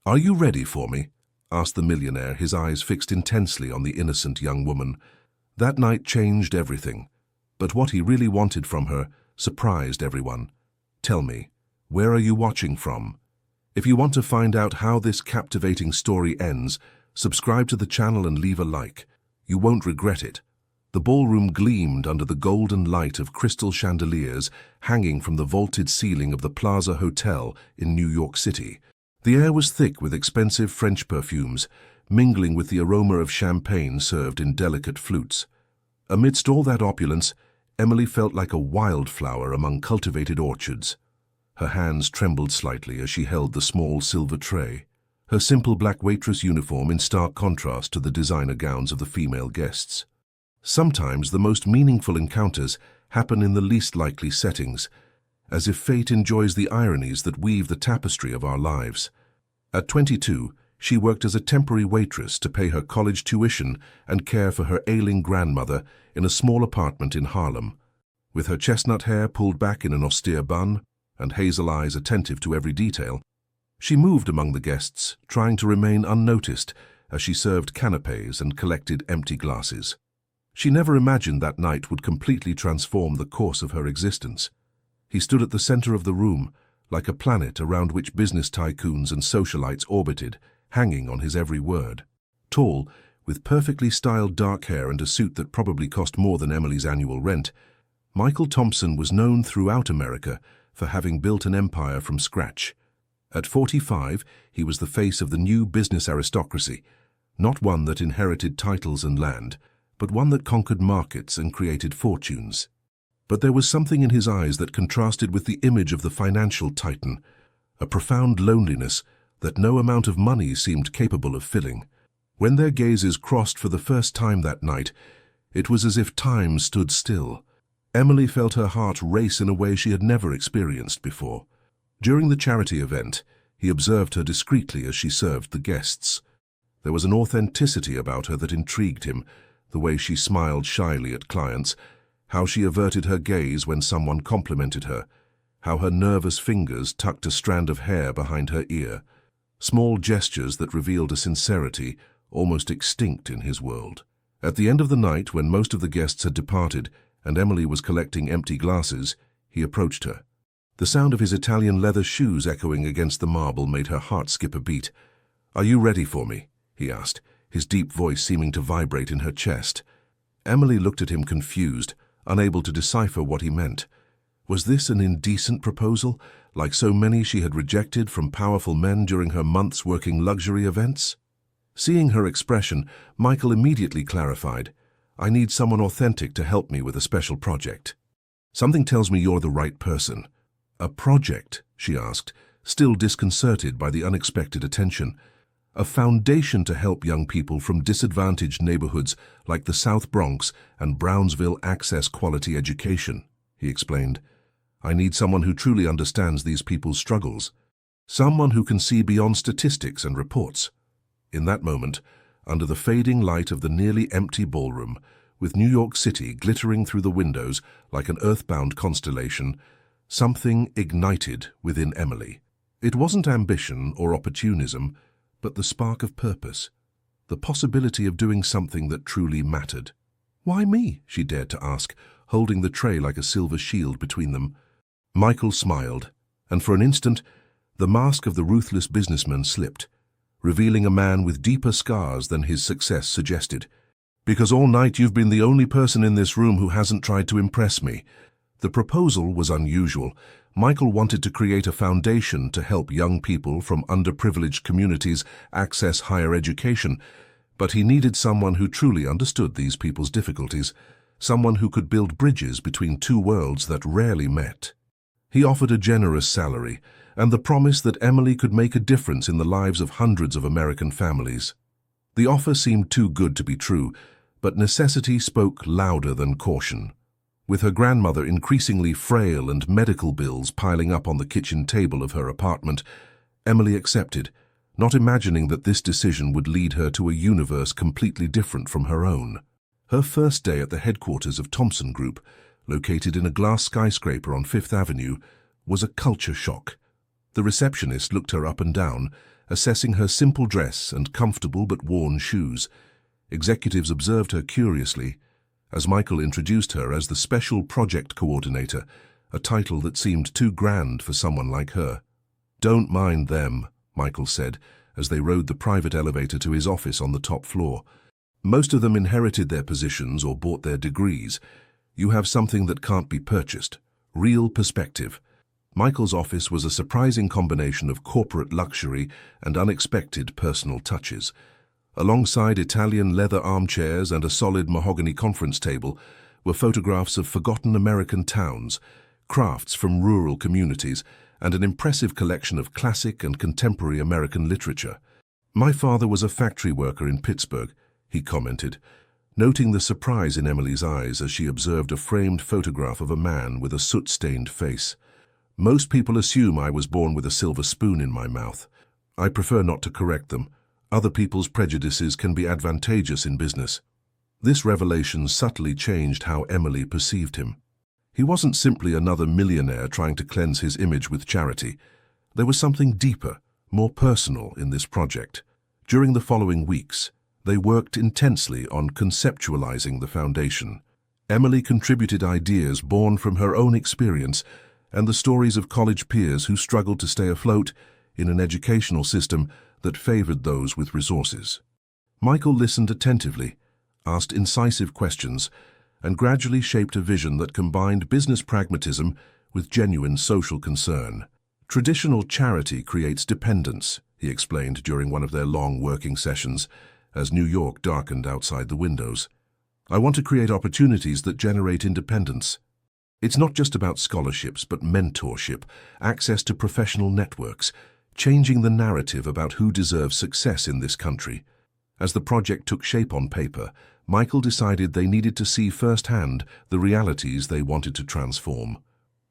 "Are you ready for me?" asked the millionaire, his eyes fixed intensely on the innocent young woman. That night changed everything, but what he really wanted from her surprised everyone. "Tell me, where are you watching from?" If you want to find out how this captivating story ends, subscribe to the channel and leave a like. You won't regret it. The ballroom gleamed under the golden light of crystal chandeliers hanging from the vaulted ceiling of the Plaza Hotel in New York City. The air was thick with expensive French perfumes, mingling with the aroma of champagne served in delicate flutes. Amidst all that opulence, Emily felt like a wildflower among cultivated orchards. Her hands trembled slightly as she held the small silver tray, her simple black waitress uniform in stark contrast to the designer gowns of the female guests. Sometimes the most meaningful encounters happen in the least likely settings, as if fate enjoys the ironies that weave the tapestry of our lives. At 22, she worked as a temporary waitress to pay her college tuition and care for her ailing grandmother in a small apartment in Harlem. With her chestnut hair pulled back in an austere bun and hazel eyes attentive to every detail, she moved among the guests, trying to remain unnoticed as she served canapés and collected empty glasses. She never imagined that night would completely transform the course of her existence. He stood at the center of the room, like a planet around which business tycoons and socialites orbited, hanging on his every word. Tall, with perfectly styled dark hair and a suit that probably cost more than Emily's annual rent, Michael Thompson was known throughout America for having built an empire from scratch. At 45, he was the face of the new business aristocracy, not one that inherited titles and land, but one that conquered markets and created fortunes. But there was something in his eyes that contrasted with the image of the financial titan, a profound loneliness that no amount of money seemed capable of filling. When their gazes crossed for the first time that night, it was as if time stood still. Emily felt her heart race in a way she had never experienced before. During the charity event, he observed her discreetly as she served the guests. There was an authenticity about her that intrigued him, the way she smiled shyly at clients, how she averted her gaze when someone complimented her, how her nervous fingers tucked a strand of hair behind her ear. Small gestures that revealed a sincerity almost extinct in his world. At the end of the night, when most of the guests had departed and Emily was collecting empty glasses, he approached her. The sound of his Italian leather shoes echoing against the marble made her heart skip a beat. "Are you ready for me?" he asked, his deep voice seeming to vibrate in her chest. Emily looked at him confused, unable to decipher what he meant. Was this an indecent proposal, like so many she had rejected from powerful men during her months working luxury events? Seeing her expression, Michael immediately clarified, "I need someone authentic to help me with a special project." "Something tells me you're the right person." "A project?" she asked, still disconcerted by the unexpected attention. "A foundation to help young people from disadvantaged neighborhoods like the South Bronx and Brownsville access quality education," he explained. "I need someone who truly understands these people's struggles, someone who can see beyond statistics and reports." In that moment, under the fading light of the nearly empty ballroom, with New York City glittering through the windows like an earthbound constellation, something ignited within Emily. It wasn't ambition or opportunism, but the spark of purpose, the possibility of doing something that truly mattered. "Why me?" she dared to ask, holding the tray like a silver shield between them. Michael smiled, and for an instant, the mask of the ruthless businessman slipped, revealing a man with deeper scars than his success suggested. "Because all night you've been the only person in this room who hasn't tried to impress me." The proposal was unusual. Michael wanted to create a foundation to help young people from underprivileged communities access higher education, but he needed someone who truly understood these people's difficulties, someone who could build bridges between two worlds that rarely met. He offered a generous salary and the promise that Emily could make a difference in the lives of hundreds of American families. The offer seemed too good to be true, but necessity spoke louder than caution. With her grandmother increasingly frail and medical bills piling up on the kitchen table of her apartment, Emily accepted, not imagining that this decision would lead her to a universe completely different from her own. Her first day at the headquarters of Thompson Group, located in a glass skyscraper on Fifth Avenue, was a culture shock. The receptionist looked her up and down, assessing her simple dress and comfortable but worn shoes. Executives observed her curiously as Michael introduced her as the Special Project Coordinator, a title that seemed too grand for someone like her. "Don't mind them," Michael said, as they rode the private elevator to his office on the top floor. "Most of them inherited their positions or bought their degrees. You have something that can't be purchased. Real perspective." Michael's office was a surprising combination of corporate luxury and unexpected personal touches. Alongside Italian leather armchairs and a solid mahogany conference table were photographs of forgotten American towns, crafts from rural communities, and an impressive collection of classic and contemporary American literature. "My father was a factory worker in Pittsburgh," he commented, noting the surprise in Emily's eyes as she observed a framed photograph of a man with a soot-stained face. "Most people assume I was born with a silver spoon in my mouth. I prefer not to correct them. Other people's prejudices can be advantageous in business." This revelation subtly changed how Emily perceived him. He wasn't simply another millionaire trying to cleanse his image with charity. There was something deeper, more personal in this project. During the following weeks, they worked intensely on conceptualizing the foundation. Emily contributed ideas born from her own experience and the stories of college peers who struggled to stay afloat in an educational system that favored those with resources. Michael listened attentively, asked incisive questions, and gradually shaped a vision that combined business pragmatism with genuine social concern. "Traditional charity creates dependence," he explained during one of their long working sessions, as New York darkened outside the windows. "I want to create opportunities that generate independence. It's not just about scholarships, but mentorship, access to professional networks, changing the narrative about who deserves success in this country." As the project took shape on paper, Michael decided they needed to see firsthand the realities they wanted to transform.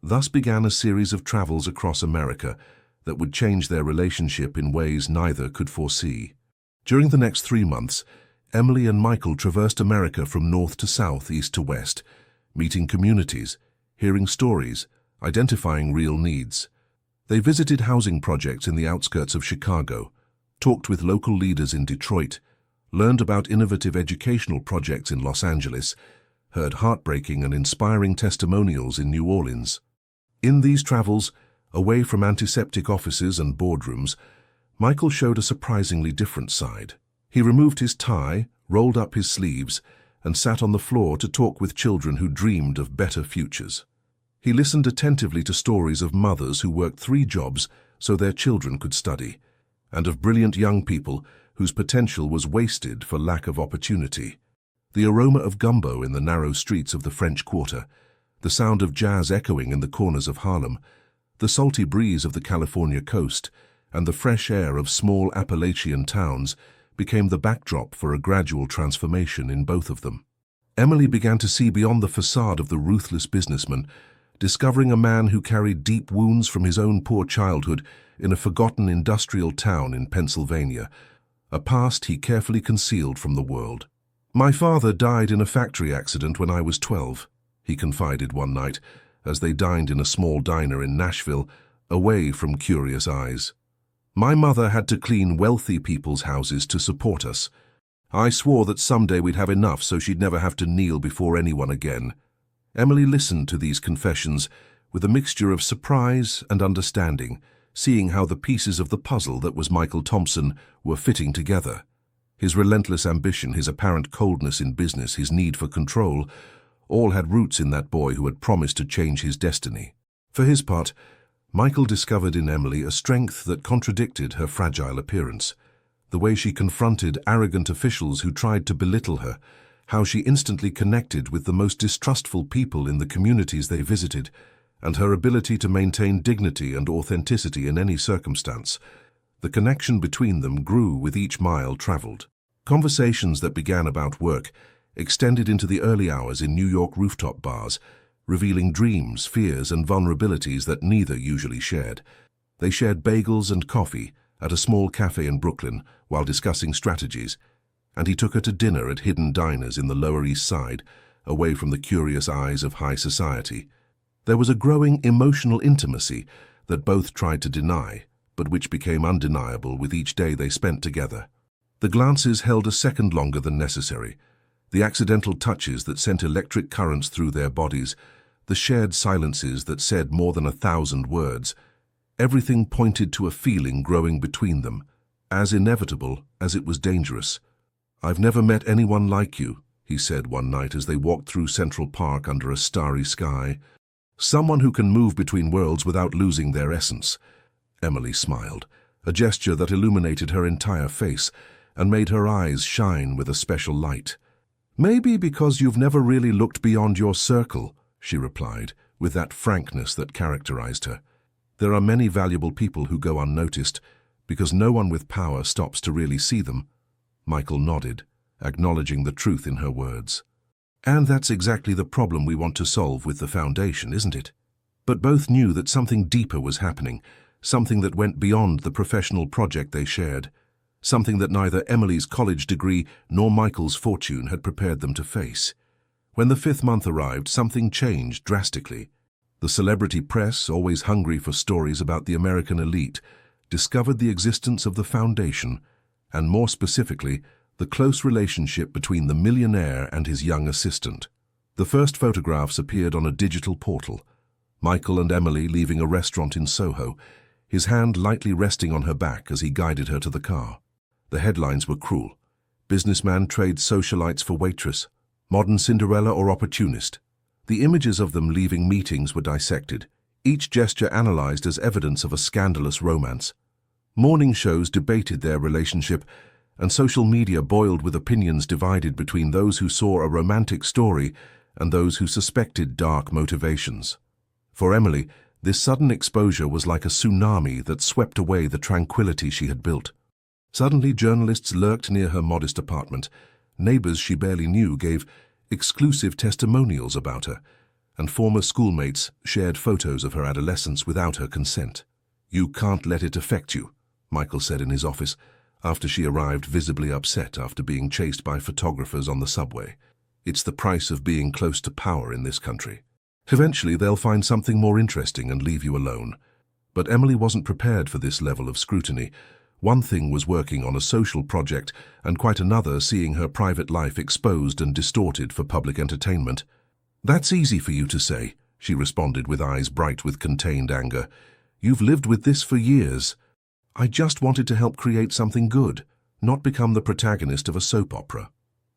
Thus began a series of travels across America that would change their relationship in ways neither could foresee. During the next 3 months, Emily and Michael traversed America from north to south, east to west, meeting communities, hearing stories, identifying real needs. They visited housing projects in the outskirts of Chicago, talked with local leaders in Detroit, learned about innovative educational projects in Los Angeles, heard heartbreaking and inspiring testimonials in New Orleans. In these travels, away from antiseptic offices and boardrooms, Michael showed a surprisingly different side. He removed his tie, rolled up his sleeves, and sat on the floor to talk with children who dreamed of better futures. He listened attentively to stories of mothers who worked 3 jobs so their children could study, and of brilliant young people whose potential was wasted for lack of opportunity. The aroma of gumbo in the narrow streets of the French Quarter, the sound of jazz echoing in the corners of Harlem, the salty breeze of the California coast, and the fresh air of small Appalachian towns became the backdrop for a gradual transformation in both of them. Emily began to see beyond the facade of the ruthless businessman, discovering a man who carried deep wounds from his own poor childhood in a forgotten industrial town in Pennsylvania, a past he carefully concealed from the world. "My father died in a factory accident when I was 12, he confided one night as they dined in a small diner in Nashville, away from curious eyes. "My mother had to clean wealthy people's houses to support us. I swore that someday we'd have enough so she'd never have to kneel before anyone again." Emily listened to these confessions with a mixture of surprise and understanding, seeing how the pieces of the puzzle that was Michael Thompson were fitting together. His relentless ambition, his apparent coldness in business, his need for control, all had roots in that boy who had promised to change his destiny. For his part, Michael discovered in Emily a strength that contradicted her fragile appearance. The way she confronted arrogant officials who tried to belittle her, how she instantly connected with the most distrustful people in the communities they visited, and her ability to maintain dignity and authenticity in any circumstance. The connection between them grew with each mile traveled. Conversations that began about work extended into the early hours in New York rooftop bars, revealing dreams, fears, and vulnerabilities that neither usually shared. They shared bagels and coffee at a small cafe in Brooklyn while discussing strategies, and he took her to dinner at hidden diners in the Lower East Side, away from the curious eyes of high society. There was a growing emotional intimacy that both tried to deny, but which became undeniable with each day they spent together. The glances held a second longer than necessary, the accidental touches that sent electric currents through their bodies, the shared silences that said more than 1,000 words. Everything pointed to a feeling growing between them, as inevitable as it was dangerous. "I've never met anyone like you," he said one night as they walked through Central Park under a starry sky. "Someone who can move between worlds without losing their essence." Emily smiled, a gesture that illuminated her entire face and made her eyes shine with a special light. "Maybe because you've never really looked beyond your circle," she replied, with that frankness that characterized her. "There are many valuable people who go unnoticed, because no one with power stops to really see them." Michael nodded, acknowledging the truth in her words. "And that's exactly the problem we want to solve with the foundation, isn't it?" But both knew that something deeper was happening, something that went beyond the professional project they shared, something that neither Emily's college degree nor Michael's fortune had prepared them to face. When the 5th month arrived, something changed drastically. The celebrity press, always hungry for stories about the American elite, discovered the existence of the foundation, and more specifically, the close relationship between the millionaire and his young assistant. The first photographs appeared on a digital portal. Michael and Emily leaving a restaurant in Soho, his hand lightly resting on her back as he guided her to the car. The headlines were cruel. "Businessman trades socialites for waitress. Modern Cinderella or opportunist." The images of them leaving meetings were dissected, each gesture analyzed as evidence of a scandalous romance. Morning shows debated their relationship, and social media boiled with opinions divided between those who saw a romantic story and those who suspected dark motivations. For Emily, this sudden exposure was like a tsunami that swept away the tranquility she had built. Suddenly, journalists lurked near her modest apartment. Neighbors she barely knew gave exclusive testimonials about her, and former schoolmates shared photos of her adolescence without her consent. "You can't let it affect you," Michael said in his office, after she arrived visibly upset after being chased by photographers on the subway. "It's the price of being close to power in this country. Eventually they'll find something more interesting and leave you alone." But Emily wasn't prepared for this level of scrutiny. One thing was working on a social project, and quite another seeing her private life exposed and distorted for public entertainment. "That's easy for you to say," she responded with eyes bright with contained anger. "You've lived with this for years. I just wanted to help create something good, not become the protagonist of a soap opera."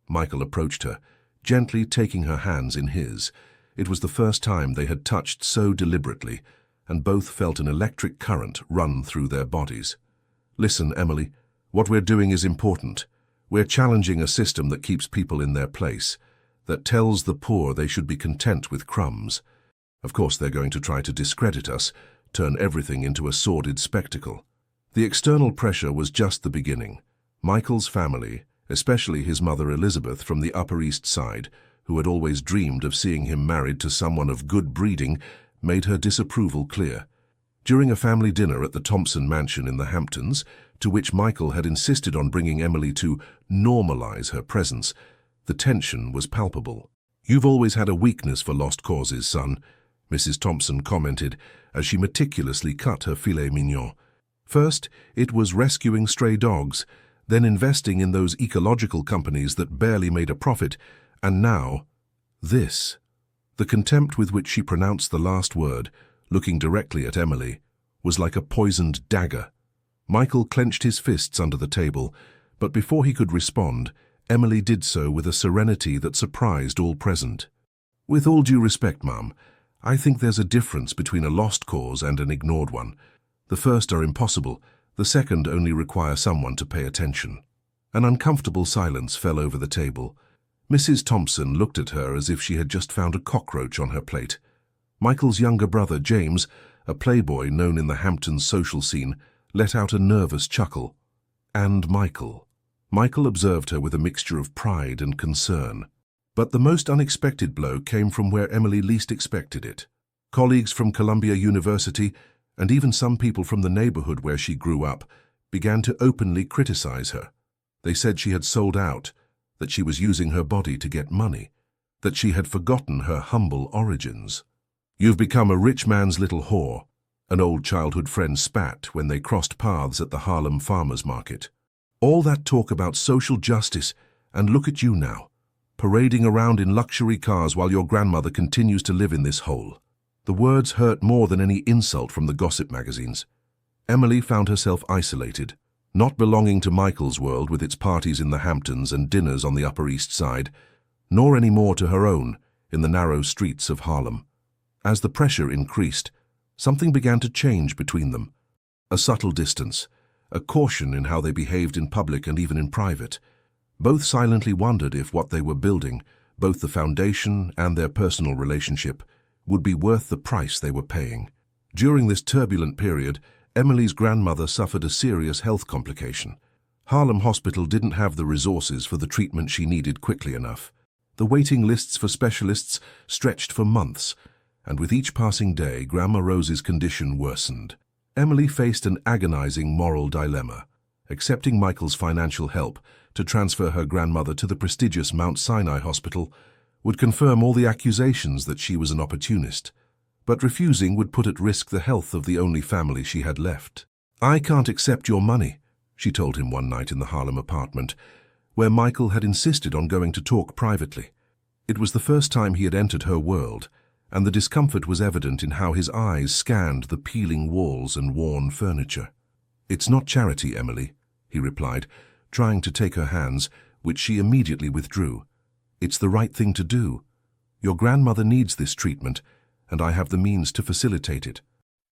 Michael approached her, gently taking her hands in his. It was the first time they had touched so deliberately, and both felt an electric current run through their bodies. "Listen, Emily, what we're doing is important. We're challenging a system that keeps people in their place, that tells the poor they should be content with crumbs. Of course, they're going to try to discredit us, turn everything into a sordid spectacle." The external pressure was just the beginning. Michael's family, especially his mother Elizabeth from the Upper East Side, who had always dreamed of seeing him married to someone of good breeding, made her disapproval clear. During a family dinner at the Thompson mansion in the Hamptons, to which Michael had insisted on bringing Emily to normalize her presence, the tension was palpable. "You've always had a weakness for lost causes, son," Mrs. Thompson commented as she meticulously cut her filet mignon. "First, it was rescuing stray dogs, then investing in those ecological companies that barely made a profit, and now, this." The contempt with which she pronounced the last word, looking directly at Emily, was like a poisoned dagger. Michael clenched his fists under the table, but before he could respond, Emily did so with a serenity that surprised all present. "With all due respect, Mum, I think there's a difference between a lost cause and an ignored one. The first are impossible, the second only require someone to pay attention." An uncomfortable silence fell over the table. Mrs. Thompson looked at her as if she had just found a cockroach on her plate. Michael's younger brother, James, a playboy known in the Hamptons social scene, let out a nervous chuckle. "And Michael." Michael observed her with a mixture of pride and concern. But the most unexpected blow came from where Emily least expected it. Colleagues from Columbia University, and even some people from the neighborhood where she grew up, began to openly criticize her. They said she had sold out, that she was using her body to get money, that she had forgotten her humble origins. "You've become a rich man's little whore. an old childhood friend spat when they crossed paths at the Harlem farmers market. All that talk about social justice, and look at you now, parading around in luxury cars while your grandmother continues to live in this hole. The words hurt more than any insult from the gossip magazines. Emily found herself isolated, not belonging to Michael's world with its parties in the Hamptons and dinners on the Upper East Side, nor any more to her own in the narrow streets of Harlem. As the pressure increased, something began to change between them. A subtle distance, a caution in how they behaved in public and even in private. Both silently wondered if what they were building, both the foundation and their personal relationship, would be worth the price they were paying. During this turbulent period, Emily's grandmother suffered a serious health complication. Harlem Hospital didn't have the resources for the treatment she needed quickly enough. The waiting lists for specialists stretched for months, and with each passing day, Grandma Rose's condition worsened. Emily faced an agonizing moral dilemma: accepting Michael's financial help to transfer her grandmother to the prestigious Mount Sinai Hospital would confirm all the accusations that she was an opportunist, but refusing would put at risk the health of the only family she had left. "I can't accept your money," she told him one night in the Harlem apartment, where Michael had insisted on going to talk privately. It was the first time he had entered her world, and the discomfort was evident in how his eyes scanned the peeling walls and worn furniture. "It's not charity, Emily," he replied, trying to take her hands, which she immediately withdrew. "It's the right thing to do. Your grandmother needs this treatment, and I have the means to facilitate it.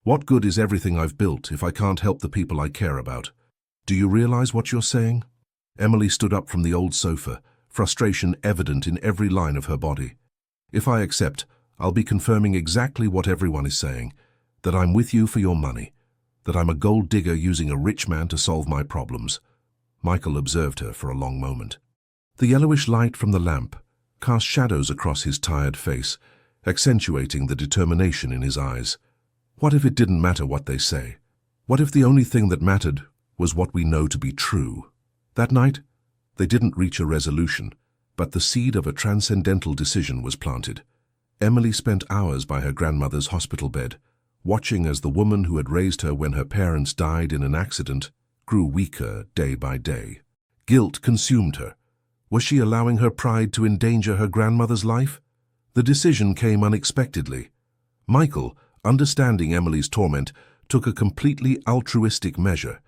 What good is everything I've built if I can't help the people I care about? Do you realize what you're saying?" Emily stood up from the old sofa, frustration evident in every line of her body. "If I accept, I'll be confirming exactly what everyone is saying, that I'm with you for your money, that I'm a gold digger using a rich man to solve my problems." Michael observed her for a long moment. The yellowish light from the lamp cast shadows across his tired face, accentuating the determination in his eyes. What if it didn't matter what they say? What if the only thing that mattered was what we know to be true? That night, they didn't reach a resolution, but the seed of a transcendental decision was planted. Emily spent hours by her grandmother's hospital bed, watching as the woman who had raised her when her parents died in an accident grew weaker day by day. Guilt consumed her. Was she allowing her pride to endanger her grandmother's life? The decision came unexpectedly. Michael, understanding Emily's torment, took a completely altruistic measure.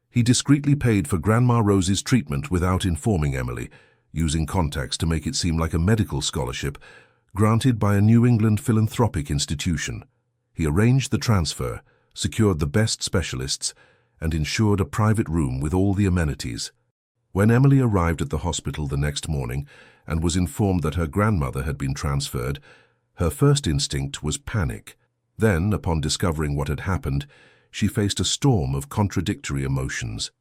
He discreetly paid for Grandma Rose's treatment without informing Emily, using contacts to make it seem like a medical scholarship granted by a New England philanthropic institution. He arranged the transfer, secured the best specialists, and ensured a private room with all the amenities. When Emily arrived at the hospital the next morning and was informed that her grandmother had been transferred, her first instinct was panic. Then, upon discovering what had happened, she faced a storm of contradictory emotions.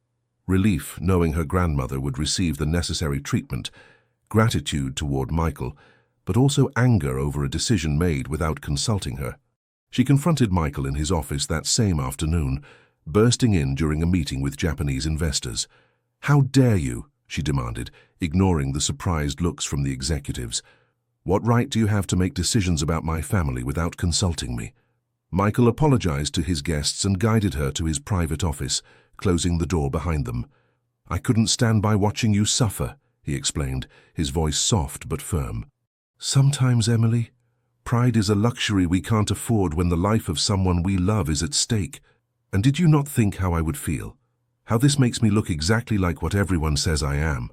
Relief knowing her grandmother would receive the necessary treatment, gratitude toward Michael, but also anger over a decision made without consulting her. She confronted Michael in his office that same afternoon, bursting in during a meeting with Japanese investors. "How dare you?" she demanded, ignoring the surprised looks from the executives. "What right do you have to make decisions about my family without consulting me?" Michael apologized to his guests and guided her to his private office, closing the door behind them. "I couldn't stand by watching you suffer," he explained, his voice soft but firm. "Sometimes, Emily, pride is a luxury we can't afford when the life of someone we love is at stake. And did you not think how I would feel? How this makes me look exactly like what everyone says I am?"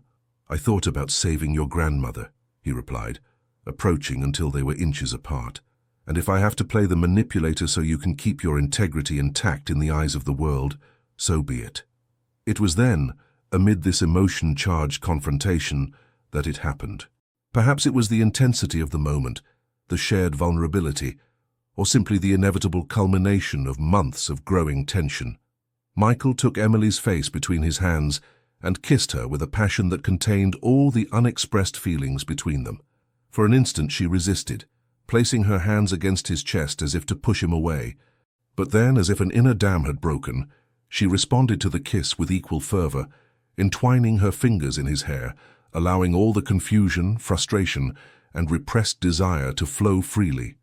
"I thought about saving your grandmother," he replied, approaching until they were inches apart. "And if I have to play the manipulator so you can keep your integrity intact in the eyes of the world, so be it." It was then, amid this emotion-charged confrontation, that it happened. Perhaps it was the intensity of the moment, the shared vulnerability, or simply the inevitable culmination of months of growing tension. Michael took Emily's face between his hands and kissed her with a passion that contained all the unexpressed feelings between them. For an instant she resisted, placing her hands against his chest as if to push him away. But then, as if an inner dam had broken, she responded to the kiss with equal fervor, entwining her fingers in his hair, allowing all the confusion, frustration, and repressed desire to flow freely.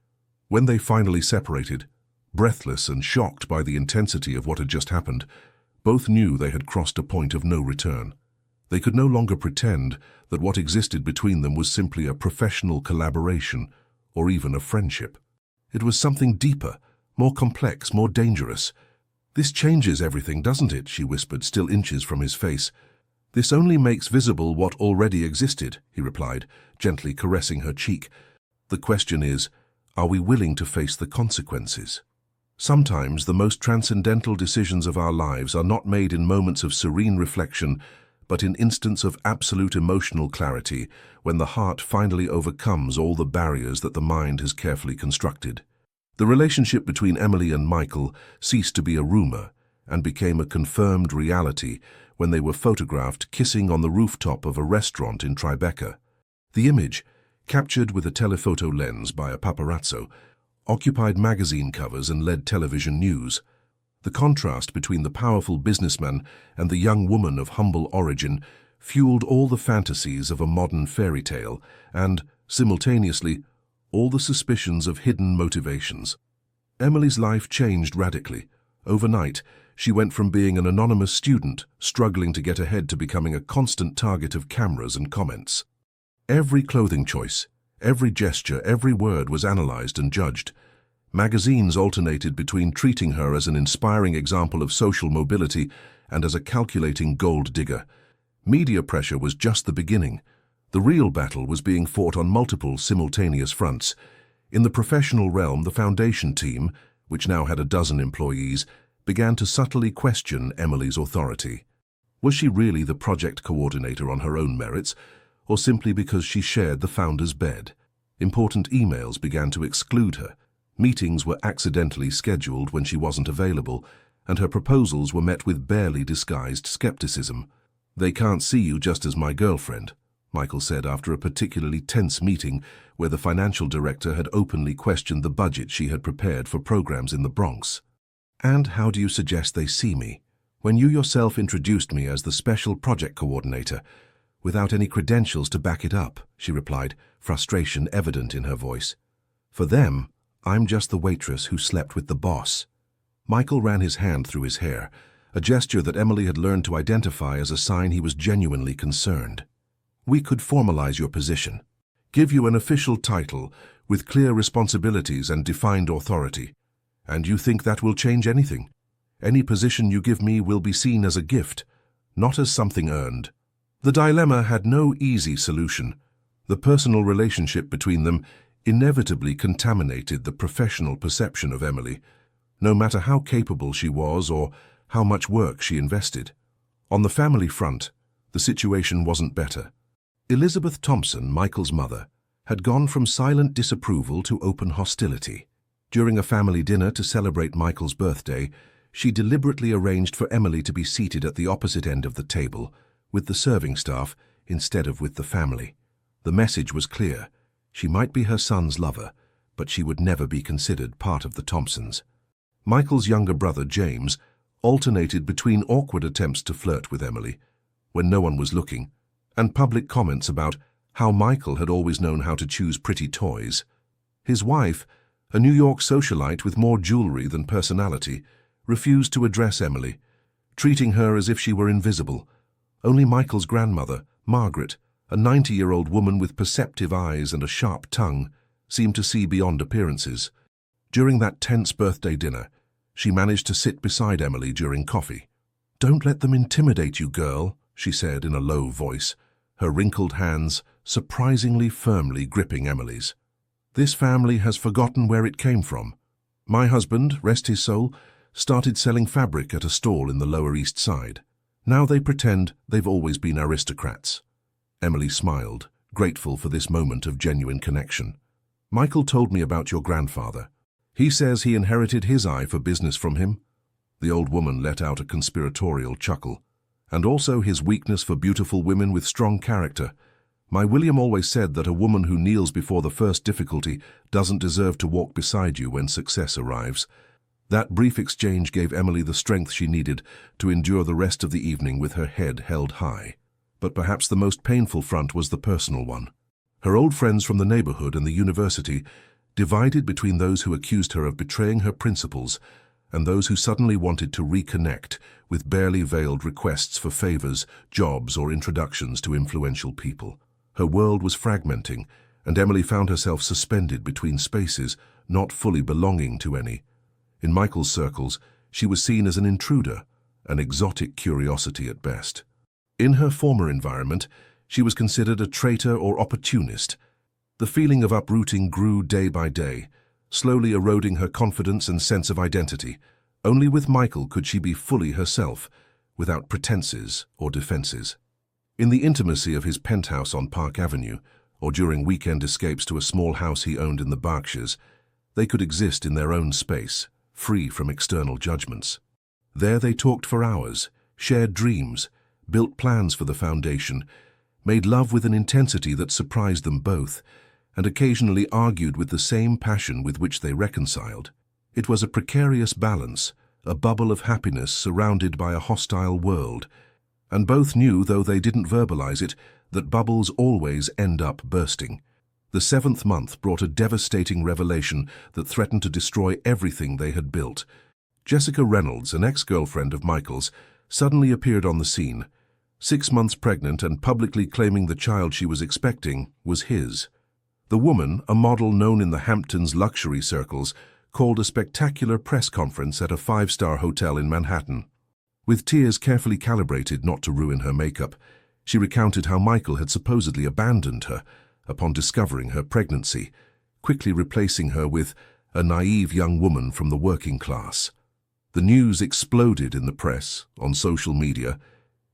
When they finally separated, Breathless and shocked by the intensity of what had just happened, both knew they had crossed a point of no return. They could no longer pretend that what existed between them was simply a professional collaboration or even a friendship. It was something deeper, more complex, more dangerous. "This changes everything, doesn't it?" she whispered, still inches from his face. "This only makes visible what already existed," he replied, gently caressing her cheek. "The question is, are we willing to face the consequences?" Sometimes the most transcendental decisions of our lives are not made in moments of serene reflection, but in instants of absolute emotional clarity, when the heart finally overcomes all the barriers that the mind has carefully constructed. The relationship between Emily and Michael ceased to be a rumor and became a confirmed reality when they were photographed kissing on the rooftop of a restaurant in Tribeca. The image, captured with a telephoto lens by a paparazzo, occupied magazine covers and led television news. The contrast between the powerful businessman and the young woman of humble origin fueled all the fantasies of a modern fairy tale and, simultaneously, all the suspicions of hidden motivations. Emily's life changed radically. Overnight, she went from being an anonymous student, struggling to get ahead, to becoming a constant target of cameras and comments. Every clothing choice, every gesture, every word was analyzed and judged. Magazines alternated between treating her as an inspiring example of social mobility and as a calculating gold digger. Media pressure was just the beginning. The real battle was being fought on multiple simultaneous fronts. In the professional realm, the foundation team, which now had 12 employees, began to subtly question Emily's authority. Was she really the project coordinator on her own merits, or simply because she shared the founder's bed? Important emails began to exclude her. Meetings were accidentally scheduled when she wasn't available, and her proposals were met with barely disguised skepticism. "They can't see you just as my girlfriend," Michael said after a particularly tense meeting where the financial director had openly questioned the budget she had prepared for programs in the Bronx. "And how do you suggest they see me, when you yourself introduced me as the special project coordinator, without any credentials to back it up?" she replied, frustration evident in her voice. "For them, I'm just the waitress who slept with the boss." Michael ran his hand through his hair, a gesture that Emily had learned to identify as a sign he was genuinely concerned. "We could formalize your position, give you an official title with clear responsibilities and defined authority. And you think that will change anything? Any position you give me will be seen as a gift, not as something earned." The dilemma had no easy solution. The personal relationship between them inevitably contaminated the professional perception of Emily, no matter how capable she was or how much work she invested. On the family front, the situation wasn't better. Elizabeth Thompson, Michael's mother, had gone from silent disapproval to open hostility. During a family dinner to celebrate Michael's birthday, she deliberately arranged for Emily to be seated at the opposite end of the table, with the serving staff instead of with the family. The message was clear. She might be her son's lover, but she would never be considered part of the Thompsons. Michael's younger brother, James, alternated between awkward attempts to flirt with Emily, when no one was looking, and public comments about how Michael had always known how to choose pretty toys. His wife, a New York socialite with more jewelry than personality, refused to address Emily, treating her as if she were invisible. Only Michael's grandmother, Margaret, a 90-year-old woman with perceptive eyes and a sharp tongue, seemed to see beyond appearances. During that tense birthday dinner, she managed to sit beside Emily during coffee. "Don't let them intimidate you, girl," she said in a low voice, her wrinkled hands surprisingly firmly gripping Emily's. "This family has forgotten where it came from. My husband, rest his soul, started selling fabric at a stall in the Lower East Side. Now they pretend they've always been aristocrats." Emily smiled, grateful for this moment of genuine connection. "Michael told me about your grandfather. He says he inherited his eye for business from him." The old woman let out a conspiratorial chuckle. "And also his weakness for beautiful women with strong character. My William always said that a woman who kneels before the first difficulty doesn't deserve to walk beside you when success arrives." That brief exchange gave Emily the strength she needed to endure the rest of the evening with her head held high. But perhaps the most painful front was the personal one. Her old friends from the neighborhood and the university divided between those who accused her of betraying her principles and those who suddenly wanted to reconnect with barely veiled requests for favors, jobs, or introductions to influential people. Her world was fragmenting, and Emily found herself suspended between spaces, not fully belonging to any. In Michael's circles, she was seen as an intruder, an exotic curiosity at best. In her former environment, she was considered a traitor or opportunist. The feeling of uprooting grew day by day, slowly eroding her confidence and sense of identity. Only with Michael could she be fully herself, without pretenses or defenses. In the intimacy of his penthouse on Park Avenue, or during weekend escapes to a small house he owned in the Berkshires, they could exist in their own space, free from external judgments. There they talked for hours, shared dreams, built plans for the foundation, made love with an intensity that surprised them both, and occasionally argued with the same passion with which they reconciled. It was a precarious balance, a bubble of happiness surrounded by a hostile world, and both knew, though they didn't verbalize it, that bubbles always end up bursting. The 7th month brought a devastating revelation that threatened to destroy everything they had built. Jessica Reynolds, an ex-girlfriend of Michael's, suddenly appeared on the scene. 6 months pregnant and publicly claiming the child she was expecting was his. The woman, a model known in the Hamptons luxury circles, called a spectacular press conference at a 5-star hotel in Manhattan. With tears carefully calibrated not to ruin her makeup, she recounted how Michael had supposedly abandoned her upon discovering her pregnancy, quickly replacing her with a naive young woman from the working class. The news exploded in the press, on social media,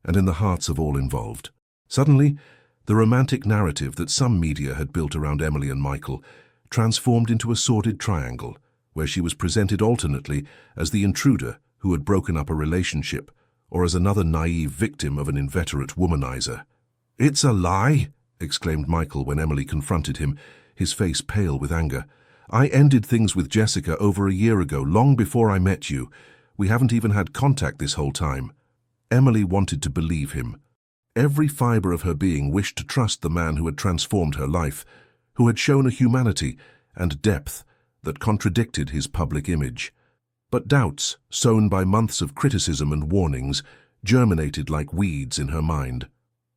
and in the hearts of all involved. Suddenly, the romantic narrative that some media had built around Emily and Michael transformed into a sordid triangle, where she was presented alternately as the intruder who had broken up a relationship, or as another naive victim of an inveterate womanizer. "It's a lie!" exclaimed Michael when Emily confronted him, his face pale with anger. "I ended things with Jessica over a year ago, long before I met you. We haven't even had contact this whole time." Emily wanted to believe him. Every fiber of her being wished to trust the man who had transformed her life, who had shown a humanity and depth that contradicted his public image. But doubts, sown by months of criticism and warnings, germinated like weeds in her mind.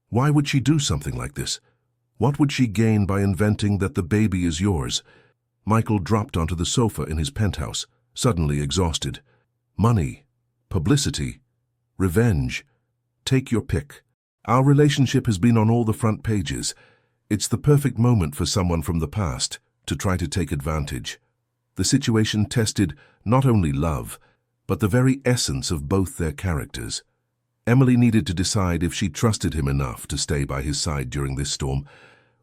Why would she do something like this? What would she gain by inventing that the baby is yours? Michael dropped onto the sofa in his penthouse, suddenly exhausted. Money, publicity, revenge. Take your pick. Our relationship has been on all the front pages. It's the perfect moment for someone from the past to try to take advantage. The situation tested not only love, but the very essence of both their characters. Emily needed to decide if she trusted him enough to stay by his side during this storm,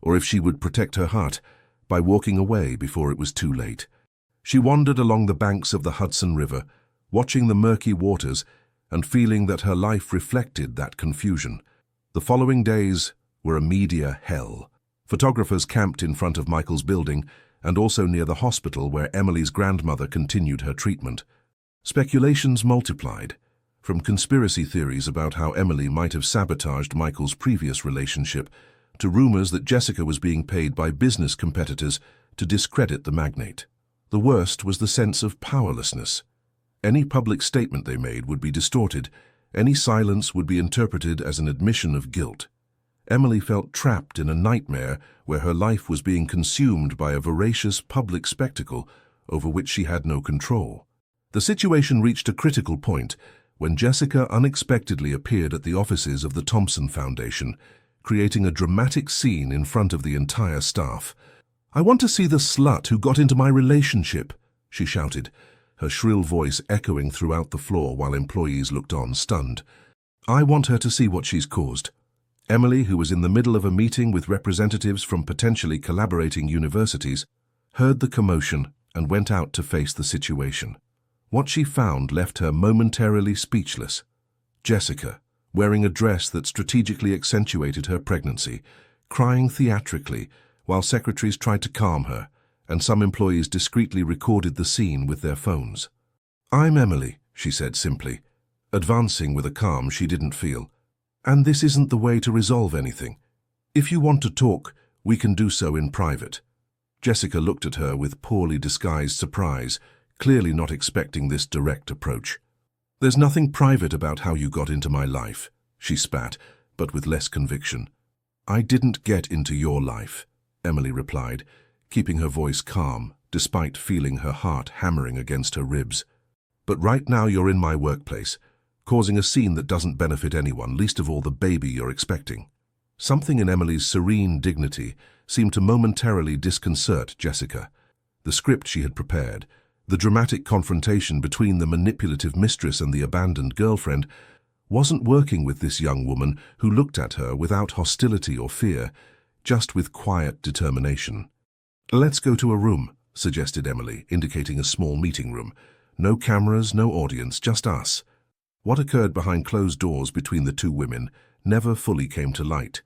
or if she would protect her heart by walking away before it was too late. She wandered along the banks of the Hudson River, watching the murky waters and feeling that her life reflected that confusion. The following days were a media hell. Photographers camped in front of Michael's building and also near the hospital where Emily's grandmother continued her treatment. Speculations multiplied, from conspiracy theories about how Emily might have sabotaged Michael's previous relationship to rumors that Jessica was being paid by business competitors to discredit the magnate. The worst was the sense of powerlessness. Any public statement they made would be distorted. Any silence would be interpreted as an admission of guilt. Emily felt trapped in a nightmare where her life was being consumed by a voracious public spectacle over which she had no control. The situation reached a critical point when Jessica unexpectedly appeared at the offices of the Thompson Foundation, creating a dramatic scene in front of the entire staff. "I want to see the slut who got into my relationship," she shouted, her shrill voice echoing throughout the floor while employees looked on, stunned. "I want her to see what she's caused." Emily, who was in the middle of a meeting with representatives from potentially collaborating universities, heard the commotion and went out to face the situation. What she found left her momentarily speechless. Jessica, wearing a dress that strategically accentuated her pregnancy, crying theatrically while secretaries tried to calm her, and some employees discreetly recorded the scene with their phones. "I'm Emily," she said simply, advancing with a calm she didn't feel. "And this isn't the way to resolve anything. If you want to talk, we can do so in private." Jessica looked at her with poorly disguised surprise, clearly not expecting this direct approach. "There's nothing private about how you got into my life," she spat, but with less conviction. "I didn't get into your life," Emily replied, keeping her voice calm, despite feeling her heart hammering against her ribs. "But right now you're in my workplace, causing a scene that doesn't benefit anyone, least of all the baby you're expecting." Something in Emily's serene dignity seemed to momentarily disconcert Jessica. The script she had prepared, the dramatic confrontation between the manipulative mistress and the abandoned girlfriend, wasn't working with this young woman who looked at her without hostility or fear, just with quiet determination. "Let's go to a room," suggested Emily, indicating a small meeting room. "No cameras, no audience, just us." What occurred behind closed doors between the two women never fully came to light.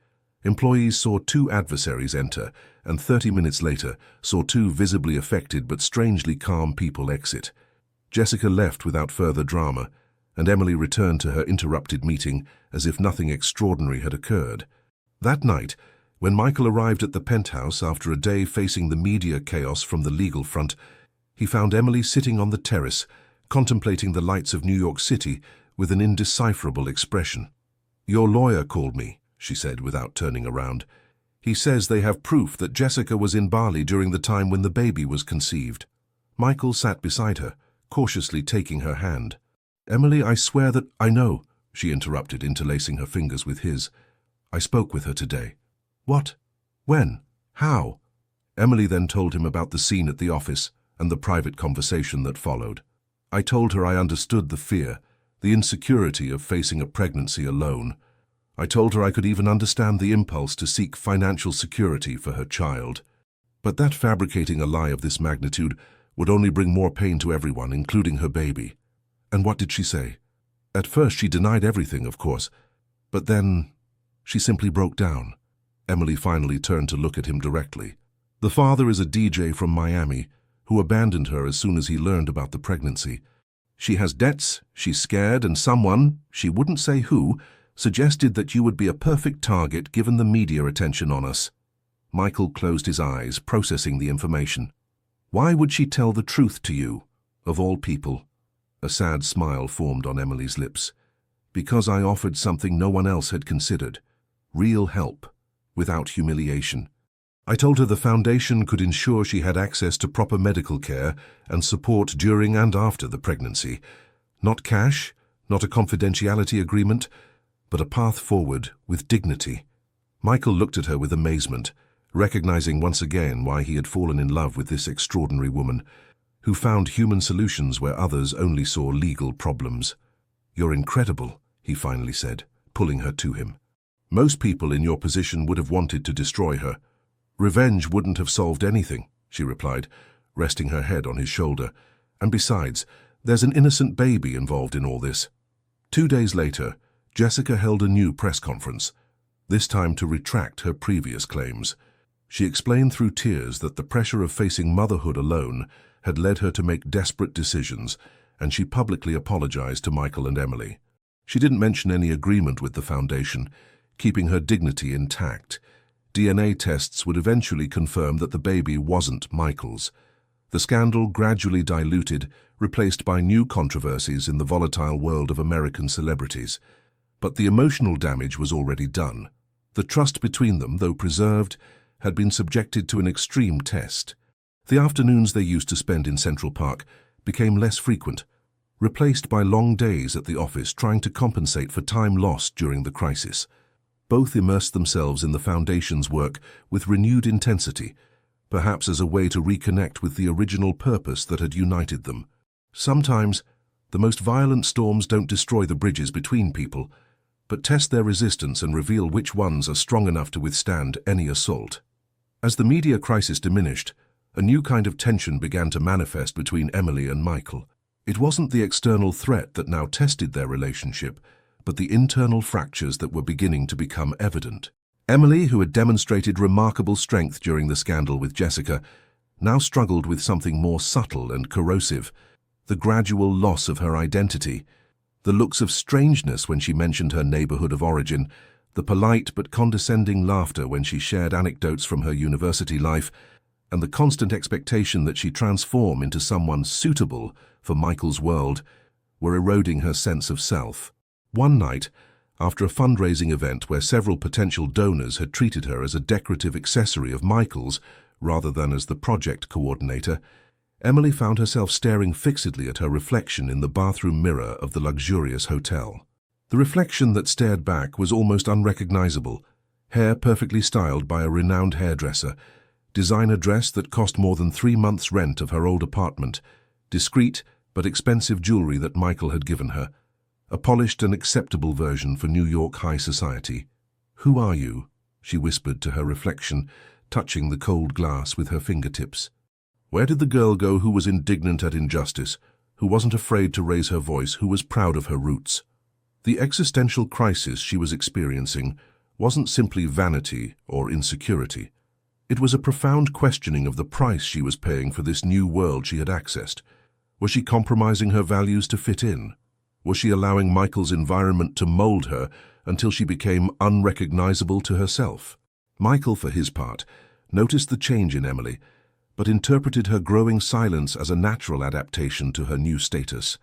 Employees saw two adversaries enter, and 30 minutes later saw two visibly affected but strangely calm people exit. Jessica left without further drama, and Emily returned to her interrupted meeting as if nothing extraordinary had occurred. That night, when Michael arrived at the penthouse after a day facing the media chaos from the legal front, he found Emily sitting on the terrace, contemplating the lights of New York City with an indecipherable expression. "Your lawyer called me," she said without turning around. "He says they have proof that Jessica was in Bali during the time when the baby was conceived." Michael sat beside her, cautiously taking her hand. "Emily, I swear that—" "I know," she interrupted, interlacing her fingers with his. "I spoke with her today." "What? When? How?" Emily then told him about the scene at the office and the private conversation that followed. "I told her I understood the fear, the insecurity of facing a pregnancy alone. I told her I could even understand the impulse to seek financial security for her child. But that fabricating a lie of this magnitude would only bring more pain to everyone, including her baby." "And what did she say?" "At first she denied everything, of course, but then she simply broke down." Emily finally turned to look at him directly. "The father is a DJ from Miami who abandoned her as soon as he learned about the pregnancy. She has debts, she's scared, and someone, she wouldn't say who, suggested that you would be a perfect target given the media attention on us." Michael closed his eyes, processing the information. "Why would she tell the truth to you, of all people?" A sad smile formed on Emily's lips. "Because I offered something no one else had considered. Real help, without humiliation. I told her the foundation could ensure she had access to proper medical care and support during and after the pregnancy. Not cash, not a confidentiality agreement, but a path forward with dignity." Michael looked at her with amazement, recognizing once again why he had fallen in love with this extraordinary woman, who found human solutions where others only saw legal problems. "You're incredible," he finally said, pulling her to him. "Most people in your position would have wanted to destroy her. Revenge wouldn't have solved anything," she replied, resting her head on his shoulder. "And besides, there's an innocent baby involved in all this." 2 days later, Jessica held a new press conference, this time to retract her previous claims. She explained through tears that the pressure of facing motherhood alone had led her to make desperate decisions, and she publicly apologized to Michael and Emily. She didn't mention any agreement with the foundation, keeping her dignity intact. DNA tests would eventually confirm that the baby wasn't Michael's. The scandal gradually diluted, replaced by new controversies in the volatile world of American celebrities. But the emotional damage was already done. The trust between them, though preserved, had been subjected to an extreme test. The afternoons they used to spend in Central Park became less frequent, replaced by long days at the office trying to compensate for time lost during the crisis. Both immersed themselves in the foundation's work with renewed intensity, perhaps as a way to reconnect with the original purpose that had united them. Sometimes, the most violent storms don't destroy the bridges between people, but test their resistance and reveal which ones are strong enough to withstand any assault. As the media crisis diminished, a new kind of tension began to manifest between Emily and Michael. It wasn't the external threat that now tested their relationship, but the internal fractures that were beginning to become evident. Emily, who had demonstrated remarkable strength during the scandal with Jessica, now struggled with something more subtle and corrosive: the gradual loss of her identity, the looks of strangeness when she mentioned her neighborhood of origin, the polite but condescending laughter when she shared anecdotes from her university life, and the constant expectation that she transform into someone suitable for Michael's world were eroding her sense of self. One night, after a fundraising event where several potential donors had treated her as a decorative accessory of Michael's rather than as the project coordinator, Emily found herself staring fixedly at her reflection in the bathroom mirror of the luxurious hotel. The reflection that stared back was almost unrecognizable, hair perfectly styled by a renowned hairdresser, designer dress that cost more than 3 months' rent of her old apartment, discreet but expensive jewelry that Michael had given her, a polished and acceptable version for New York high society. "Who are you?" she whispered to her reflection, touching the cold glass with her fingertips. Where did the girl go who was indignant at injustice, who wasn't afraid to raise her voice, who was proud of her roots? The existential crisis she was experiencing wasn't simply vanity or insecurity. It was a profound questioning of the price she was paying for this new world she had accessed. Was she compromising her values to fit in? Was she allowing Michael's environment to mold her until she became unrecognizable to herself? Michael, for his part, noticed the change in Emily, but interpreted her growing silence as a natural adaptation to her new status.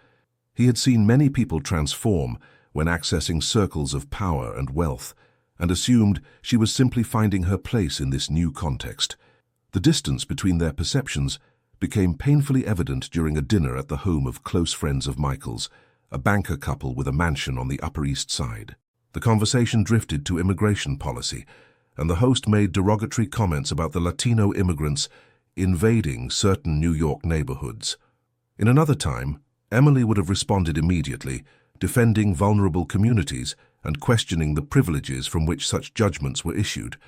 He had seen many people transform when accessing circles of power and wealth, and assumed she was simply finding her place in this new context. The distance between their perceptions became painfully evident during a dinner at the home of close friends of Michael's, a banker couple with a mansion on the Upper East Side. The conversation drifted to immigration policy, and the host made derogatory comments about the Latino immigrants invading certain New York neighborhoods. In another time, Emily would have responded immediately, defending vulnerable communities and questioning the privileges from which such judgments were issued.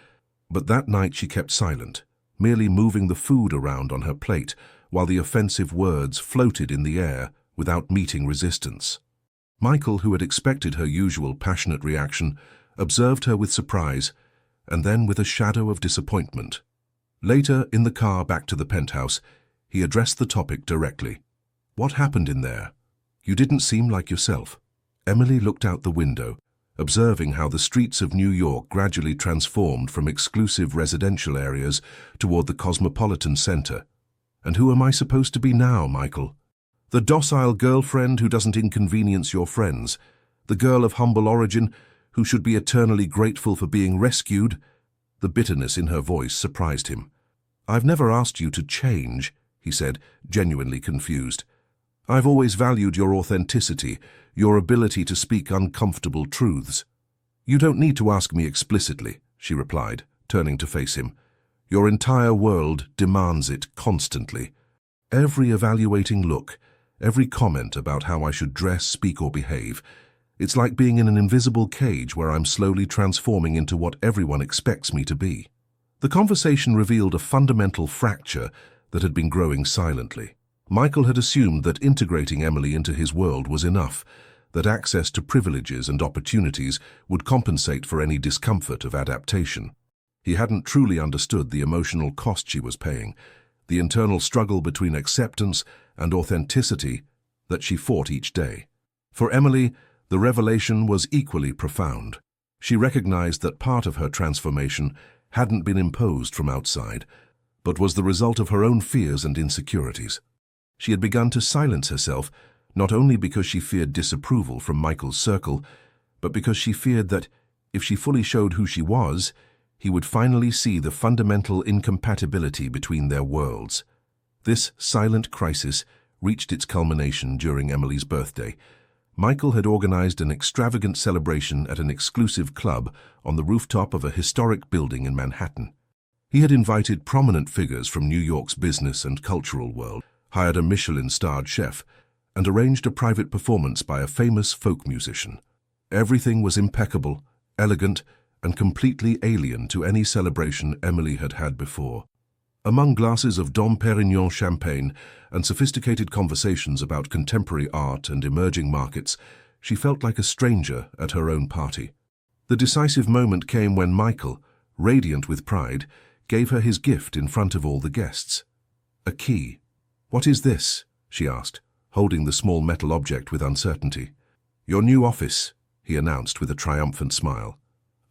But that night she kept silent, merely moving the food around on her plate while the offensive words floated in the air without meeting resistance. Michael, who had expected her usual passionate reaction, observed her with surprise and then with a shadow of disappointment. Later, in the car back to the penthouse, he addressed the topic directly. "What happened in there? You didn't seem like yourself." Emily looked out the window, observing how the streets of New York gradually transformed from exclusive residential areas toward the cosmopolitan center. "And who am I supposed to be now, Michael? The docile girlfriend who doesn't inconvenience your friends, the girl of humble origin who should be eternally grateful for being rescued?" The bitterness in her voice surprised him. "I've never asked you to change," he said, genuinely confused. "I've always valued your authenticity, your ability to speak uncomfortable truths." "You don't need to ask me explicitly," she replied, turning to face him. "Your entire world demands it constantly. Every evaluating look, every comment about how I should dress, speak, or behave. It's like being in an invisible cage where I'm slowly transforming into what everyone expects me to be." The conversation revealed a fundamental fracture that had been growing silently. Michael had assumed that integrating Emily into his world was enough, that access to privileges and opportunities would compensate for any discomfort of adaptation. He hadn't truly understood the emotional cost she was paying, the internal struggle between acceptance and authenticity that she fought each day. For Emily, the revelation was equally profound. She recognized that part of her transformation hadn't been imposed from outside, but was the result of her own fears and insecurities. She had begun to silence herself, not only because she feared disapproval from Michael's circle, but because she feared that, if she fully showed who she was, he would finally see the fundamental incompatibility between their worlds. This silent crisis reached its culmination during Emily's birthday. Michael had organized an extravagant celebration at an exclusive club on the rooftop of a historic building in Manhattan. He had invited prominent figures from New York's business and cultural world, hired a Michelin-starred chef, and arranged a private performance by a famous folk musician. Everything was impeccable, elegant, and completely alien to any celebration Emily had had before. Among glasses of Dom Pérignon champagne and sophisticated conversations about contemporary art and emerging markets, she felt like a stranger at her own party. The decisive moment came when Michael, radiant with pride, gave her his gift in front of all the guests. A key. "What is this?" she asked, holding the small metal object with uncertainty. "Your new office," he announced with a triumphant smile.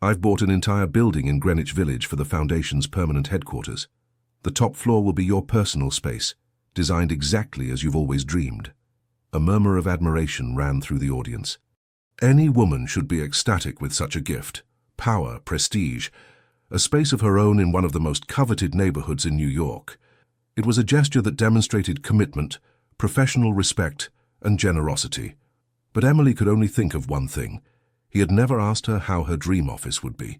"I've bought an entire building in Greenwich Village for the Foundation's permanent headquarters." The top floor will be your personal space, designed exactly as you've always dreamed." A murmur of admiration ran through the audience. Any woman should be ecstatic with such a gift. Power, prestige, a space of her own in one of the most coveted neighborhoods in New York. It was a gesture that demonstrated commitment, professional respect, and generosity. But Emily could only think of one thing. He had never asked her how her dream office would be.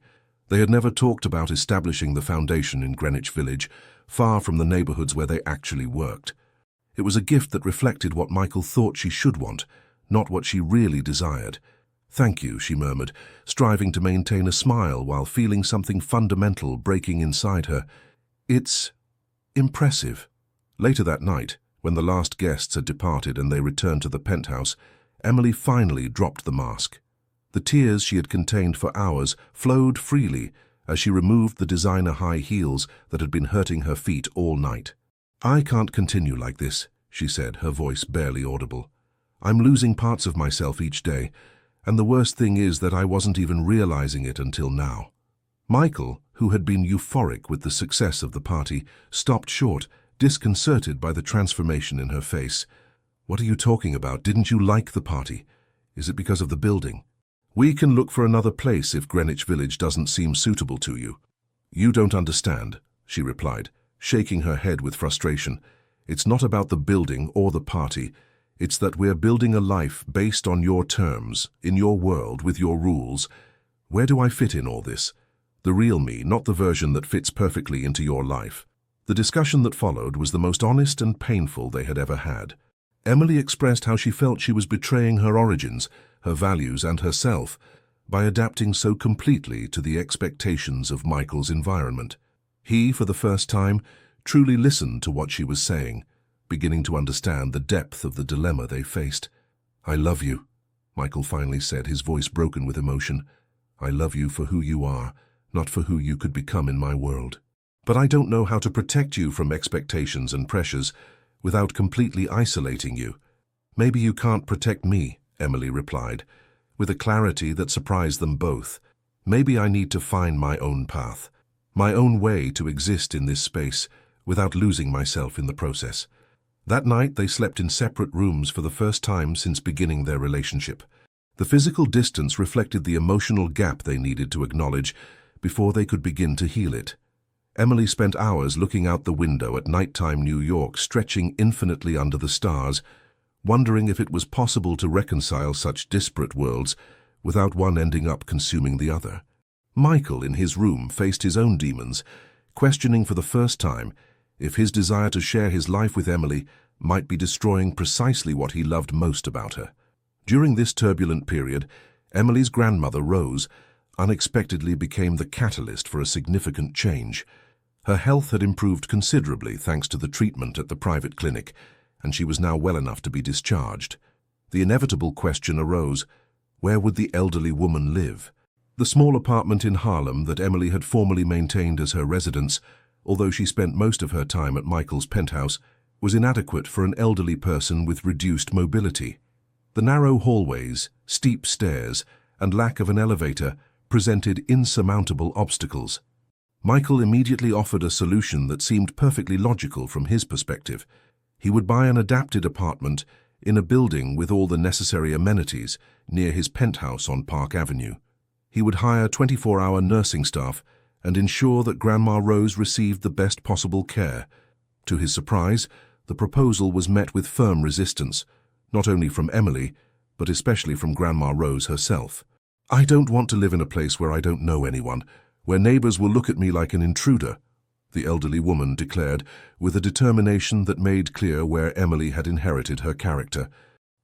They had never talked about establishing the foundation in Greenwich Village, far from the neighborhoods where they actually worked. It was a gift that reflected what Michael thought she should want, not what she really desired. "Thank you," she murmured, striving to maintain a smile while feeling something fundamental breaking inside her. "It's impressive." Later that night, when the last guests had departed and they returned to the penthouse, Emily finally dropped the mask. The tears she had contained for hours flowed freely as she removed the designer high heels that had been hurting her feet all night. "I can't continue like this," she said, her voice barely audible. "I'm losing parts of myself each day, and the worst thing is that I wasn't even realizing it until now." Michael, who had been euphoric with the success of the party, stopped short, disconcerted by the transformation in her face. "What are you talking about? Didn't you like the party? Is it because of the building?" "We can look for another place if Greenwich Village doesn't seem suitable to you." "You don't understand," she replied, shaking her head with frustration. "It's not about the building or the party. It's that we're building a life based on your terms, in your world, with your rules. Where do I fit in all this? The real me, not the version that fits perfectly into your life." The discussion that followed was the most honest and painful they had ever had. Emily expressed how she felt she was betraying her origins, her values and herself, by adapting so completely to the expectations of Michael's environment. He, for the first time, truly listened to what she was saying, beginning to understand the depth of the dilemma they faced. "I love you," Michael finally said, his voice broken with emotion. "I love you for who you are, not for who you could become in my world. But I don't know how to protect you from expectations and pressures without completely isolating you." "Maybe you can't protect me," Emily replied, with a clarity that surprised them both. "Maybe I need to find my own path, my own way to exist in this space without losing myself in the process." That night they slept in separate rooms for the first time since beginning their relationship. The physical distance reflected the emotional gap they needed to acknowledge before they could begin to heal it. Emily spent hours looking out the window at nighttime New York, stretching infinitely under the stars, wondering if it was possible to reconcile such disparate worlds without one ending up consuming the other. Michael, in his room, faced his own demons, questioning for the first time if his desire to share his life with Emily might be destroying precisely what he loved most about her. During this turbulent period, Emily's grandmother, Rose, unexpectedly became the catalyst for a significant change. Her health had improved considerably thanks to the treatment at the private clinic, and she was now well enough to be discharged. The inevitable question arose: where would the elderly woman live? The small apartment in Harlem that Emily had formerly maintained as her residence, although she spent most of her time at Michael's penthouse, was inadequate for an elderly person with reduced mobility. The narrow hallways, steep stairs, and lack of an elevator presented insurmountable obstacles. Michael immediately offered a solution that seemed perfectly logical from his perspective. He would buy an adapted apartment in a building with all the necessary amenities near his penthouse on Park Avenue. He would hire 24-hour nursing staff and ensure that Grandma Rose received the best possible care. To his surprise, the proposal was met with firm resistance, not only from Emily, but especially from Grandma Rose herself. "I don't want to live in a place where I don't know anyone, where neighbors will look at me like an intruder," the elderly woman declared, with a determination that made clear where Emily had inherited her character.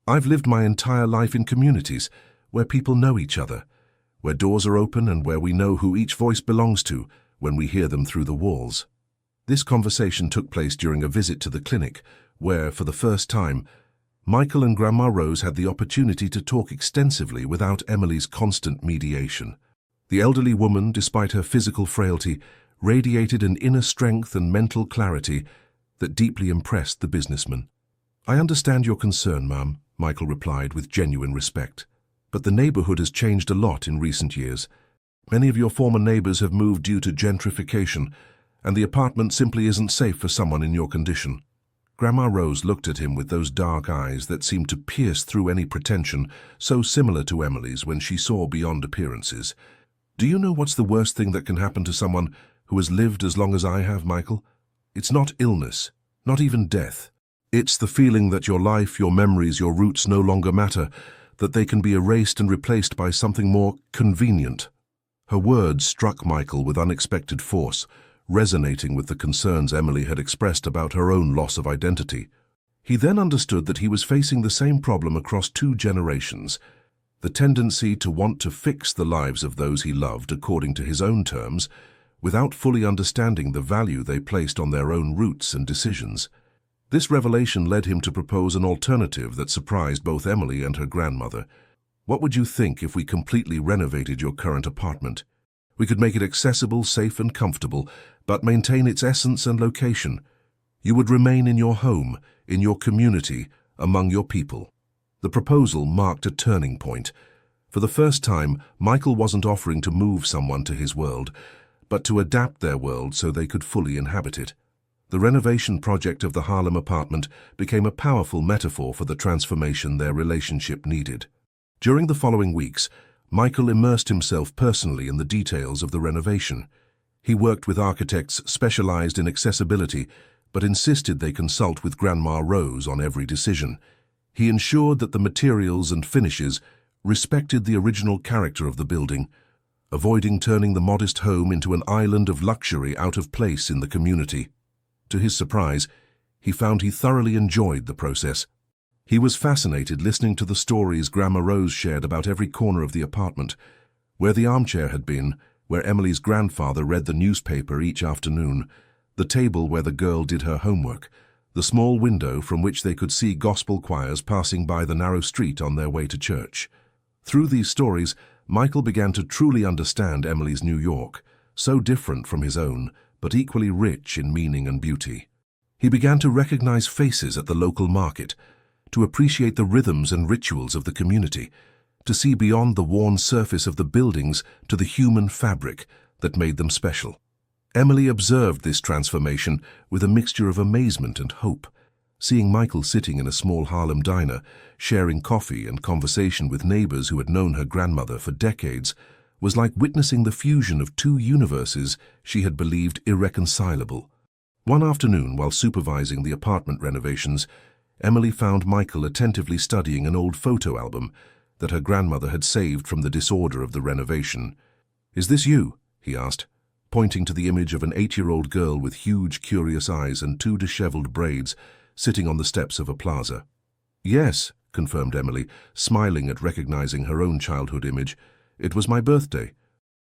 "I've lived my entire life in communities where people know each other, where doors are open and where we know who each voice belongs to when we hear them through the walls." This conversation took place during a visit to the clinic, where, for the first time, Michael and Grandma Rose had the opportunity to talk extensively without Emily's constant mediation. The elderly woman, despite her physical frailty, radiated an inner strength and mental clarity that deeply impressed the businessman. "I understand your concern, ma'am," Michael replied with genuine respect. "But the neighborhood has changed a lot in recent years. Many of your former neighbors have moved due to gentrification, and the apartment simply isn't safe for someone in your condition." Grandma Rose looked at him with those dark eyes that seemed to pierce through any pretension, so similar to Emily's when she saw beyond appearances. "Do you know what's the worst thing that can happen to someone who has lived as long as I have, Michael? It's not illness, not even death. It's the feeling that your life, your memories, your roots no longer matter, that they can be erased and replaced by something more convenient." Her words struck Michael with unexpected force, resonating with the concerns Emily had expressed about her own loss of identity. He then understood that he was facing the same problem across 2 generations, the tendency to want to fix the lives of those he loved according to his own terms, without fully understanding the value they placed on their own roots and decisions. This revelation led him to propose an alternative that surprised both Emily and her grandmother. "What would you think if we completely renovated your current apartment? We could make it accessible, safe and comfortable, but maintain its essence and location. You would remain in your home, in your community, among your people." The proposal marked a turning point. For the first time, Michael wasn't offering to move someone to his world, but to adapt their world so they could fully inhabit it. The renovation project of the Harlem apartment became a powerful metaphor for the transformation their relationship needed. During the following weeks, Michael immersed himself personally in the details of the renovation. He worked with architects specialized in accessibility, but insisted they consult with Grandma Rose on every decision. He ensured that the materials and finishes respected the original character of the building, avoiding turning the modest home into an island of luxury out of place in the community. To his surprise, he found he thoroughly enjoyed the process. He was fascinated listening to the stories Grandma Rose shared about every corner of the apartment, where the armchair had been, where Emily's grandfather read the newspaper each afternoon, the table where the girl did her homework, the small window from which they could see gospel choirs passing by the narrow street on their way to church. Through these stories, Michael began to truly understand Emily's New York, so different from his own, but equally rich in meaning and beauty. He began to recognize faces at the local market, to appreciate the rhythms and rituals of the community, to see beyond the worn surface of the buildings to the human fabric that made them special. Emily observed this transformation with a mixture of amazement and hope. Seeing Michael sitting in a small Harlem diner, sharing coffee and conversation with neighbors who had known her grandmother for decades, was like witnessing the fusion of 2 universes she had believed irreconcilable. One afternoon, while supervising the apartment renovations, Emily found Michael attentively studying an old photo album that her grandmother had saved from the disorder of the renovation. "Is this you?" he asked, pointing to the image of an 8-year-old girl with huge, curious eyes and 2 disheveled braids sitting on the steps of a plaza. "Yes," confirmed Emily, smiling at recognizing her own childhood image. "It was my birthday.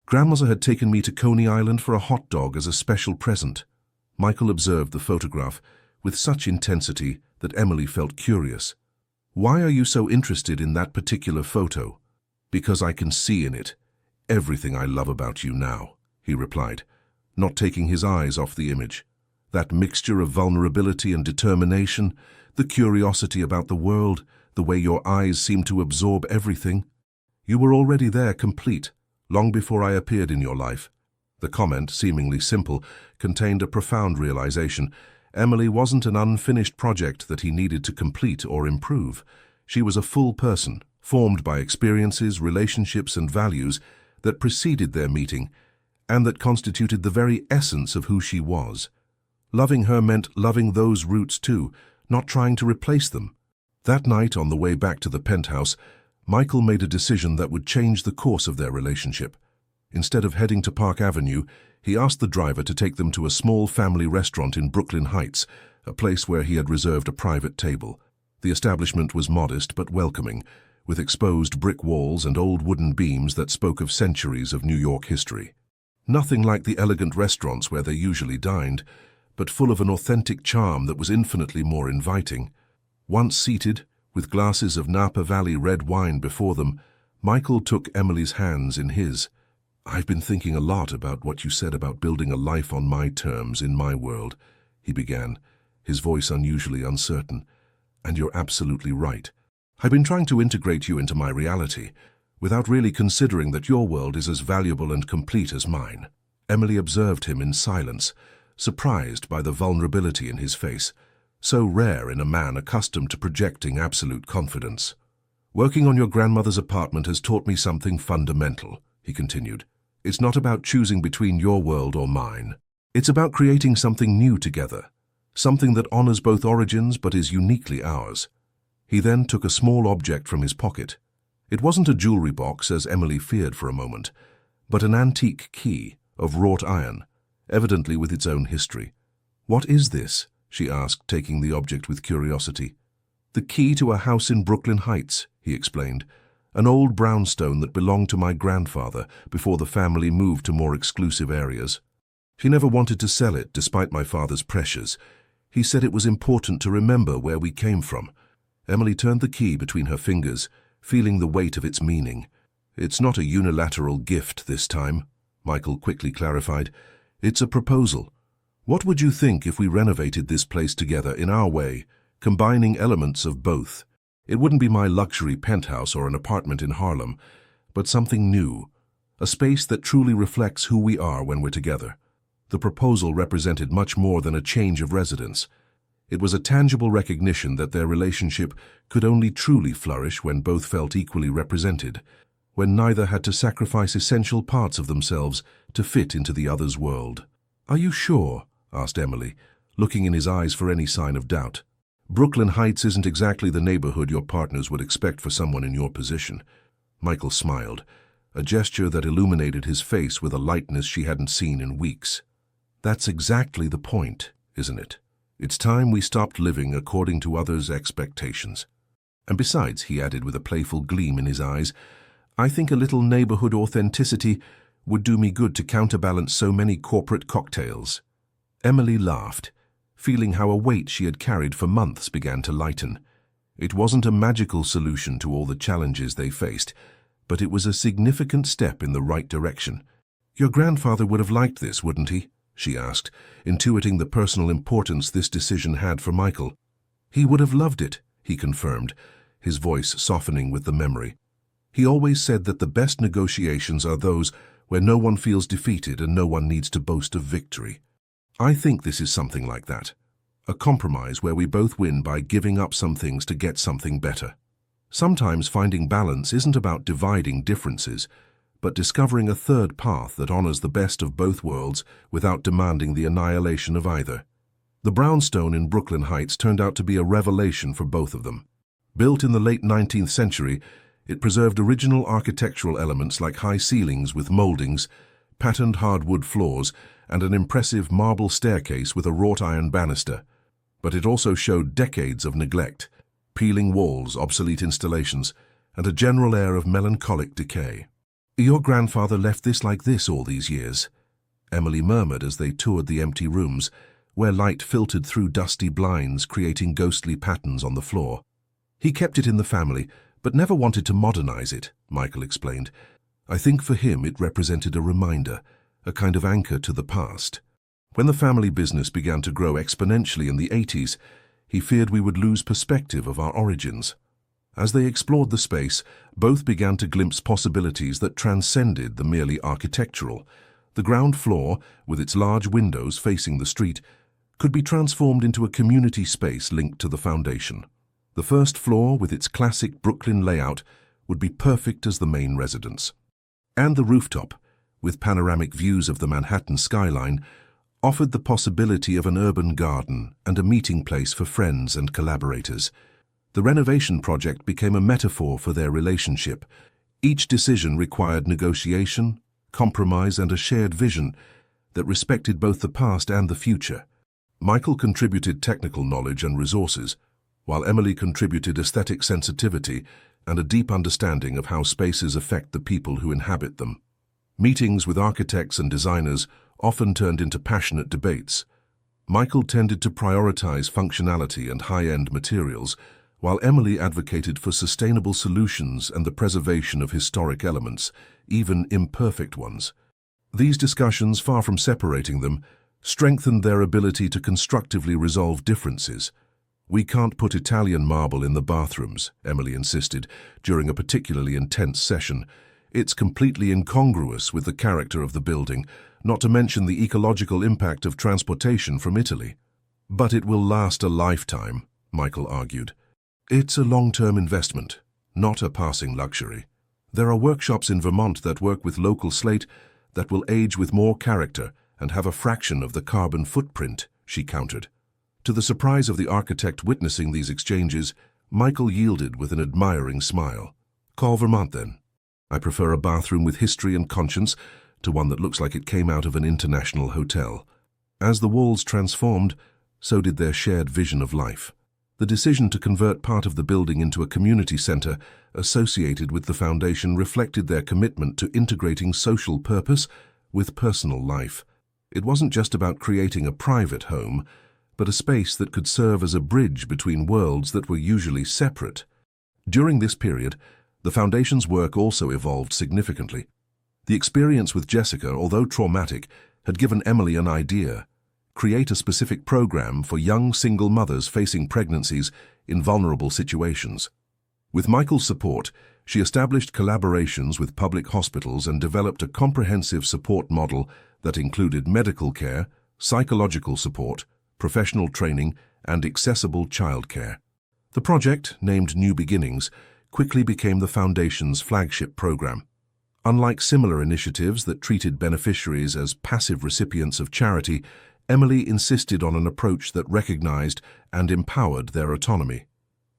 Grandmother had taken me to Coney Island for a hot dog as a special present." Michael observed the photograph with such intensity that Emily felt curious. "Why are you so interested in that particular photo?" "Because I can see in it everything I love about you now," he replied, not taking his eyes off the image. "That mixture of vulnerability and determination, the curiosity about the world, the way your eyes seem to absorb everything. You were already there, complete, long before I appeared in your life." The comment, seemingly simple, contained a profound realization. Emily wasn't an unfinished project that he needed to complete or improve. She was a full person, formed by experiences, relationships, and values that preceded their meeting, and that constituted the very essence of who she was. Loving her meant loving those roots too, not trying to replace them. That night, on the way back to the penthouse, Michael made a decision that would change the course of their relationship. Instead of heading to Park Avenue, he asked the driver to take them to a small family restaurant in Brooklyn Heights, a place where he had reserved a private table. The establishment was modest but welcoming, with exposed brick walls and old wooden beams that spoke of centuries of New York history. Nothing like the elegant restaurants where they usually dined, but full of an authentic charm that was infinitely more inviting. Once seated, with glasses of Napa Valley red wine before them, Michael took Emily's hands in his. "I've been thinking a lot about what you said about building a life on my terms, in my world," he began, his voice unusually uncertain. "And you're absolutely right. I've been trying to integrate you into my reality, without really considering that your world is as valuable and complete as mine." Emily observed him in silence, surprised by the vulnerability in his face, so rare in a man accustomed to projecting absolute confidence. "Working on your grandmother's apartment has taught me something fundamental," he continued. "It's not about choosing between your world or mine. It's about creating something new together, something that honors both origins but is uniquely ours." He then took a small object from his pocket. It wasn't a jewelry box, as Emily feared for a moment, but an antique key of wrought iron, evidently with its own history. "What is this?" she asked, taking the object with curiosity. "The key to a house in Brooklyn Heights," he explained. "An old brownstone that belonged to my grandfather before the family moved to more exclusive areas. He never wanted to sell it, despite my father's pressures. He said it was important to remember where we came from." Emily turned the key between her fingers, feeling the weight of its meaning. "It's not a unilateral gift this time," Michael quickly clarified. "It's a proposal. What would you think if we renovated this place together in our way, combining elements of both? It wouldn't be my luxury penthouse or an apartment in Harlem, but something new, a space that truly reflects who we are when we're together." The proposal represented much more than a change of residence. It was a tangible recognition that their relationship could only truly flourish when both felt equally represented, when neither had to sacrifice essential parts of themselves to fit into the other's world. "Are you sure?" asked Emily, looking in his eyes for any sign of doubt. "Brooklyn Heights isn't exactly the neighborhood your partners would expect for someone in your position." Michael smiled, a gesture that illuminated his face with a lightness she hadn't seen in weeks. "That's exactly the point, isn't it? It's time we stopped living according to others' expectations. And besides," he added with a playful gleam in his eyes, "I think a little neighborhood authenticity would do me good to counterbalance so many corporate cocktails." Emily laughed, feeling how a weight she had carried for months began to lighten. It wasn't a magical solution to all the challenges they faced, but it was a significant step in the right direction. "Your grandfather would have liked this, wouldn't he?" she asked, intuiting the personal importance this decision had for Michael. "He would have loved it," he confirmed, his voice softening with the memory. "He always said that the best negotiations are those where no one feels defeated and no one needs to boast of victory. I think this is something like that. A compromise where we both win by giving up some things to get something better. Sometimes finding balance isn't about dividing differences, but discovering a third path that honors the best of both worlds without demanding the annihilation of either." The brownstone in Brooklyn Heights turned out to be a revelation for both of them. Built in the late 19th century, it preserved original architectural elements like high ceilings with moldings, patterned hardwood floors, and an impressive marble staircase with a wrought iron banister. But it also showed decades of neglect, peeling walls, obsolete installations, and a general air of melancholic decay. "Your grandfather left this like this all these years," Emily murmured as they toured the empty rooms, where light filtered through dusty blinds, creating ghostly patterns on the floor. "He kept it in the family, but never wanted to modernize it," Michael explained. "I think for him it represented a reminder, a kind of anchor to the past. When the family business began to grow exponentially in the 80s, he feared we would lose perspective of our origins." As they explored the space, both began to glimpse possibilities that transcended the merely architectural. The ground floor, with its large windows facing the street, could be transformed into a community space linked to the foundation. The first floor, with its classic Brooklyn layout, would be perfect as the main residence. And the rooftop, with panoramic views of the Manhattan skyline, offered the possibility of an urban garden and a meeting place for friends and collaborators. The renovation project became a metaphor for their relationship. Each decision required negotiation, compromise, and a shared vision that respected both the past and the future. Michael contributed technical knowledge and resources, while Emily contributed aesthetic sensitivity and a deep understanding of how spaces affect the people who inhabit them. Meetings with architects and designers often turned into passionate debates. Michael tended to prioritize functionality and high-end materials, while Emily advocated for sustainable solutions and the preservation of historic elements, even imperfect ones. These discussions, far from separating them, strengthened their ability to constructively resolve differences. "We can't put Italian marble in the bathrooms," Emily insisted during a particularly intense session. "It's completely incongruous with the character of the building, not to mention the ecological impact of transportation from Italy. But it will last a lifetime, Michael argued. It's a long-term investment, not a passing luxury. There are workshops in Vermont that work with local slate that will age with more character and have a fraction of the carbon footprint, she countered. To the surprise of the architect witnessing these exchanges, Michael yielded with an admiring smile. Call Vermont, then. I prefer a bathroom with history and conscience to one that looks like it came out of an international hotel. As the walls transformed, so did their shared vision of life. The decision to convert part of the building into a community center associated with the foundation reflected their commitment to integrating social purpose with personal life. It wasn't just about creating a private home, but a space that could serve as a bridge between worlds that were usually separate. During this period, the foundation's work also evolved significantly. The experience with Jessica, although traumatic, had given Emily an idea: create a specific program for young single mothers facing pregnancies in vulnerable situations. With Michael's support, she established collaborations with public hospitals and developed a comprehensive support model that included medical care, psychological support, professional training, and accessible childcare. The project, named New Beginnings, quickly became the Foundation's flagship program. Unlike similar initiatives that treated beneficiaries as passive recipients of charity, Emily insisted on an approach that recognized and empowered their autonomy.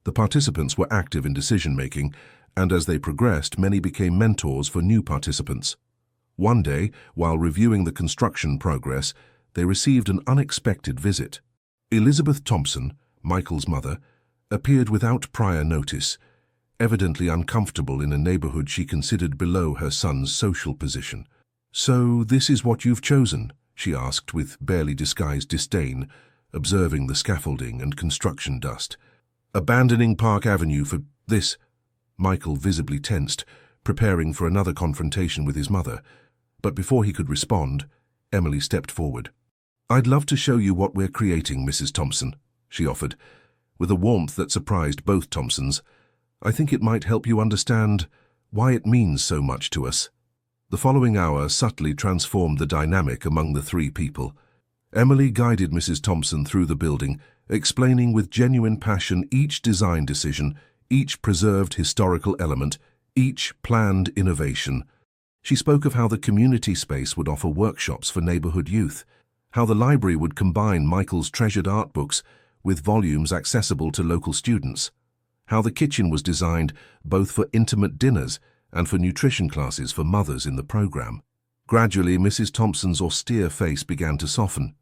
The participants were active in decision-making, and as they progressed, many became mentors for new participants. One day, while reviewing the construction progress, they received an unexpected visit. Elizabeth Thompson, Michael's mother, appeared without prior notice, evidently uncomfortable in a neighborhood she considered below her son's social position. "So this is what you've chosen?" she asked with barely disguised disdain, observing the scaffolding and construction dust. "Abandoning Park Avenue for this?" Michael visibly tensed, preparing for another confrontation with his mother. But before he could respond, Emily stepped forward. "I'd love to show you what we're creating, Mrs. Thompson," she offered, with a warmth that surprised both Thompsons. "I think it might help you understand why it means so much to us." The following hour subtly transformed the dynamic among the three people. Emily guided Mrs. Thompson through the building, explaining with genuine passion each design decision, each preserved historical element, each planned innovation. She spoke of how the community space would offer workshops for neighborhood youth, how the library would combine Michael's treasured art books with volumes accessible to local students, how the kitchen was designed both for intimate dinners and for nutrition classes for mothers in the program. Gradually, Mrs. Thompson's austere face began to soften.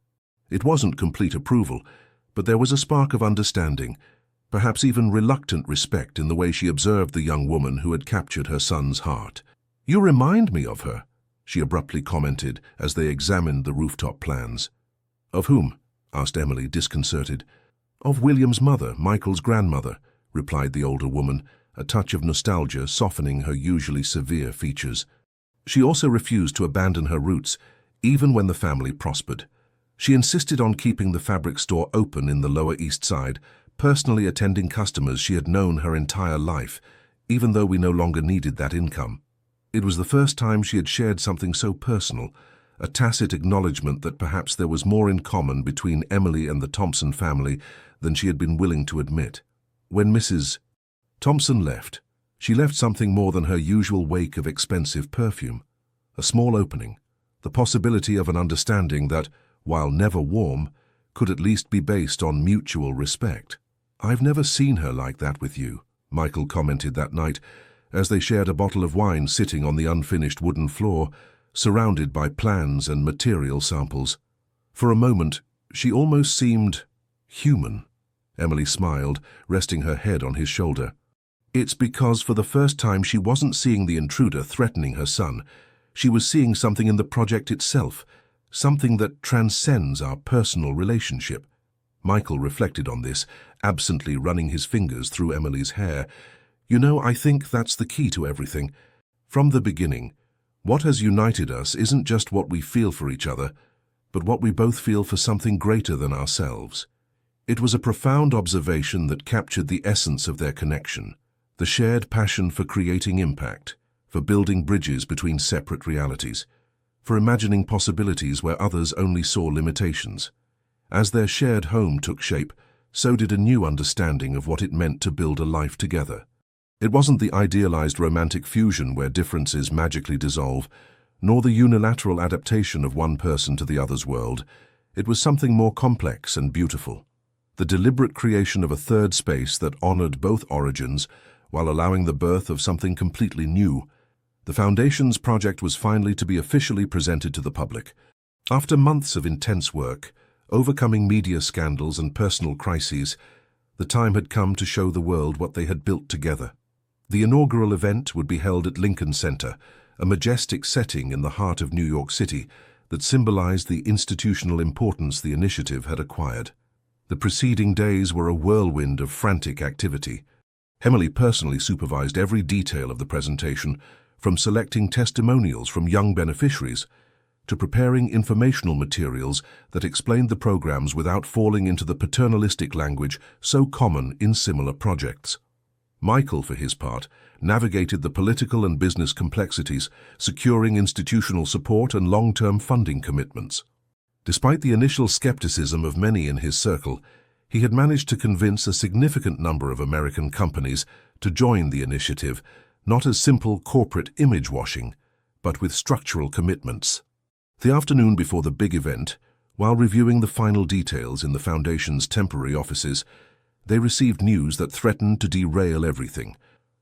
It wasn't complete approval, but there was a spark of understanding, perhaps even reluctant respect in the way she observed the young woman who had captured her son's heart. "You remind me of her," she abruptly commented as they examined the rooftop plans. "Of whom?" asked Emily, disconcerted. "Of William's mother, Michael's grandmother," replied the older woman, a touch of nostalgia softening her usually severe features. She also refused to abandon her roots, even when the family prospered. She insisted on keeping the fabric store open in the Lower East Side, personally attending customers she had known her entire life, even though we no longer needed that income. It was the first time she had shared something so personal, a tacit acknowledgement that perhaps there was more in common between Emily and the Thompson family than she had been willing to admit. When Mrs. Thompson left, she left something more than her usual wake of expensive perfume. A small opening, the possibility of an understanding that, while never warm, could at least be based on mutual respect. "I've never seen her like that with you," Michael commented that night, as they shared a bottle of wine sitting on the unfinished wooden floor, surrounded by plans and material samples. For a moment, she almost seemed human. Emily smiled, resting her head on his shoulder. "It's because for the first time she wasn't seeing the intruder threatening her son. She was seeing something in the project itself, something that transcends our personal relationship." Michael reflected on this, absently running his fingers through Emily's hair. "You know, I think that's the key to everything. From the beginning, what has united us isn't just what we feel for each other, but what we both feel for something greater than ourselves." It was a profound observation that captured the essence of their connection, the shared passion for creating impact, for building bridges between separate realities. for imagining possibilities where others only saw limitations. As their shared home took shape, so did a new understanding of what it meant to build a life together. It wasn't the idealized romantic fusion where differences magically dissolve, nor the unilateral adaptation of one person to the other's world. It was something more complex and beautiful. The deliberate creation of a third space that honored both origins while allowing the birth of something completely new. The Foundation's project was finally to be officially presented to the public. After months of intense work, overcoming media scandals and personal crises, the time had come to show the world what they had built together. The inaugural event would be held at Lincoln Center, a majestic setting in the heart of New York City that symbolized the institutional importance the initiative had acquired. The preceding days were a whirlwind of frantic activity. Emily personally supervised every detail of the presentation, from selecting testimonials from young beneficiaries to preparing informational materials that explained the programs without falling into the paternalistic language so common in similar projects. Michael, for his part, navigated the political and business complexities, securing institutional support and long-term funding commitments. Despite the initial skepticism of many in his circle, he had managed to convince a significant number of American companies to join the initiative, not as simple corporate image washing, but with structural commitments. The afternoon before the big event, while reviewing the final details in the Foundation's temporary offices, they received news that threatened to derail everything.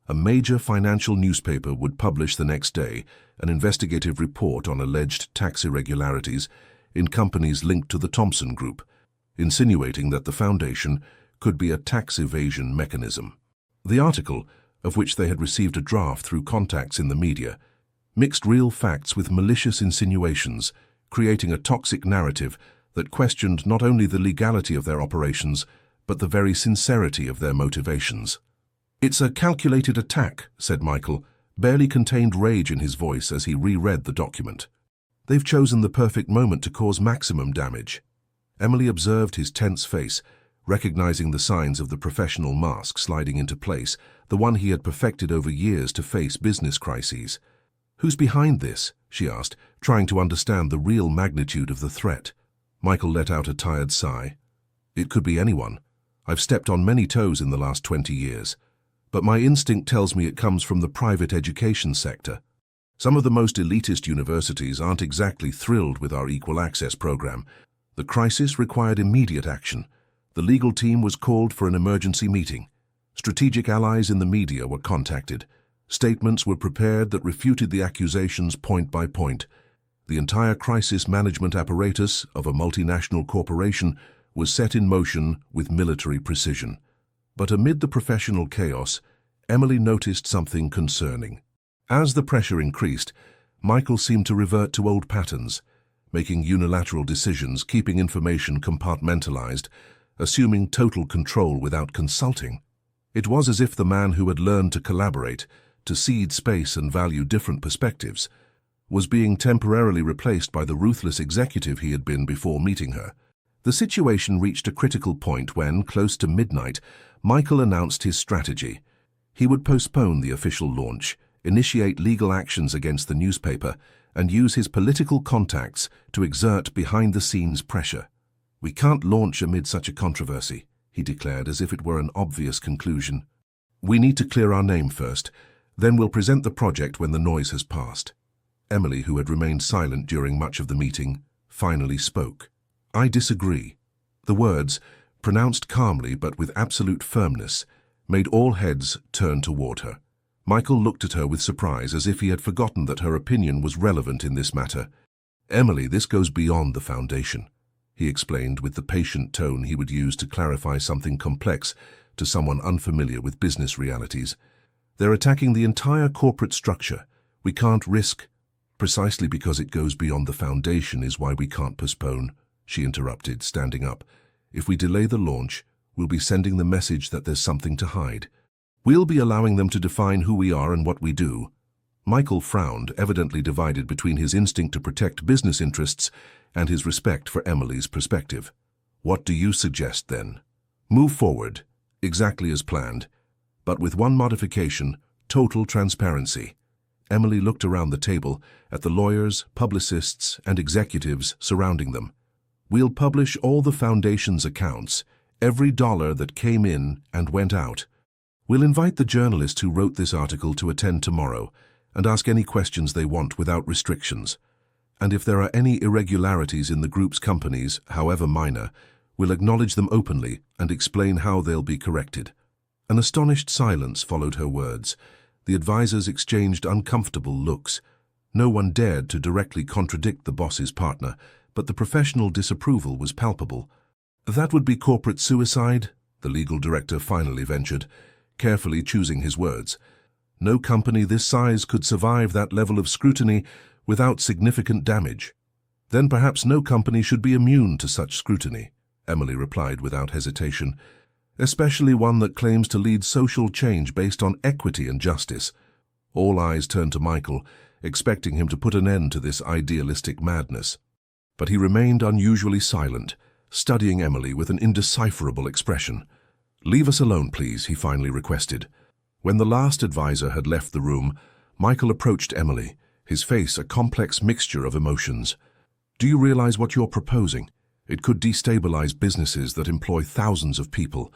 A major financial newspaper would publish the next day an investigative report on alleged tax irregularities in companies linked to the Thompson Group, insinuating that the Foundation could be a tax evasion mechanism. The article, of which they had received a draft through contacts in the media, mixed real facts with malicious insinuations, creating a toxic narrative that questioned not only the legality of their operations, but the very sincerity of their motivations. "It's a calculated attack," said Michael, barely contained rage in his voice as he reread the document. "They've chosen the perfect moment to cause maximum damage." Emily observed his tense face, recognizing the signs of the professional mask sliding into place, the one he had perfected over years to face business crises. "Who's behind this?" she asked, trying to understand the real magnitude of the threat. Michael let out a tired sigh. "It could be anyone. I've stepped on many toes in the last 20 years. But my instinct tells me it comes from the private education sector. Some of the most elitist universities aren't exactly thrilled with our equal access program. The crisis required immediate action. The legal team was called for an emergency meeting. Strategic allies in the media were contacted. Statements were prepared that refuted the accusations point by point. The entire crisis management apparatus of a multinational corporation was set in motion with military precision. But amid the professional chaos, Emily noticed something concerning. As the pressure increased, Michael seemed to revert to old patterns, making unilateral decisions, keeping information compartmentalized, assuming total control without consulting. It was as if the man who had learned to collaborate, to cede space and value different perspectives, was being temporarily replaced by the ruthless executive he had been before meeting her. The situation reached a critical point when, close to midnight, Michael announced his strategy. He would postpone the official launch, initiate legal actions against the newspaper, and use his political contacts to exert behind-the-scenes pressure. "We can't launch amid such a controversy," he declared as if it were an obvious conclusion. "We need to clear our name first, then we'll present the project when the noise has passed." Emily, who had remained silent during much of the meeting, finally spoke. "I disagree." The words, pronounced calmly but with absolute firmness, made all heads turn toward her. Michael looked at her with surprise, as if he had forgotten that her opinion was relevant in this matter. "Emily, this goes beyond the Foundation," he explained with the patient tone he would use to clarify something complex to someone unfamiliar with business realities. "They're attacking the entire corporate structure. We can't risk—" "Precisely because it goes beyond the Foundation is why we can't postpone," she interrupted, standing up. "If we delay the launch, we'll be sending the message that there's something to hide. We'll be allowing them to define who we are and what we do." Michael frowned, evidently divided between his instinct to protect business interests and his respect for Emily's perspective. "What do you suggest, then?" "Move forward, exactly as planned, but with one modification: total transparency. Emily looked around the table at the lawyers, publicists, and executives surrounding them. "We'll publish all the foundation's accounts, every dollar that came in and went out. We'll invite the journalist who wrote this article to attend tomorrow and ask any questions they want without restrictions. And if there are any irregularities in the group's companies, however minor, we'll acknowledge them openly and explain how they'll be corrected." An astonished silence followed her words. The advisors exchanged uncomfortable looks. No one dared to directly contradict the boss's partner, but the professional disapproval was palpable. "That would be corporate suicide," the legal director finally ventured, carefully choosing his words. "No company this size could survive that level of scrutiny without significant damage." "Then perhaps no company should be immune to such scrutiny," Emily replied without hesitation, "especially one that claims to lead social change based on equity and justice." All eyes turned to Michael, expecting him to put an end to this idealistic madness. But he remained unusually silent, studying Emily with an indecipherable expression. "Leave us alone, please," he finally requested. When the last advisor had left the room, Michael approached Emily, his face a complex mixture of emotions. "Do you realize what you're proposing? It could destabilize businesses that employ thousands of people.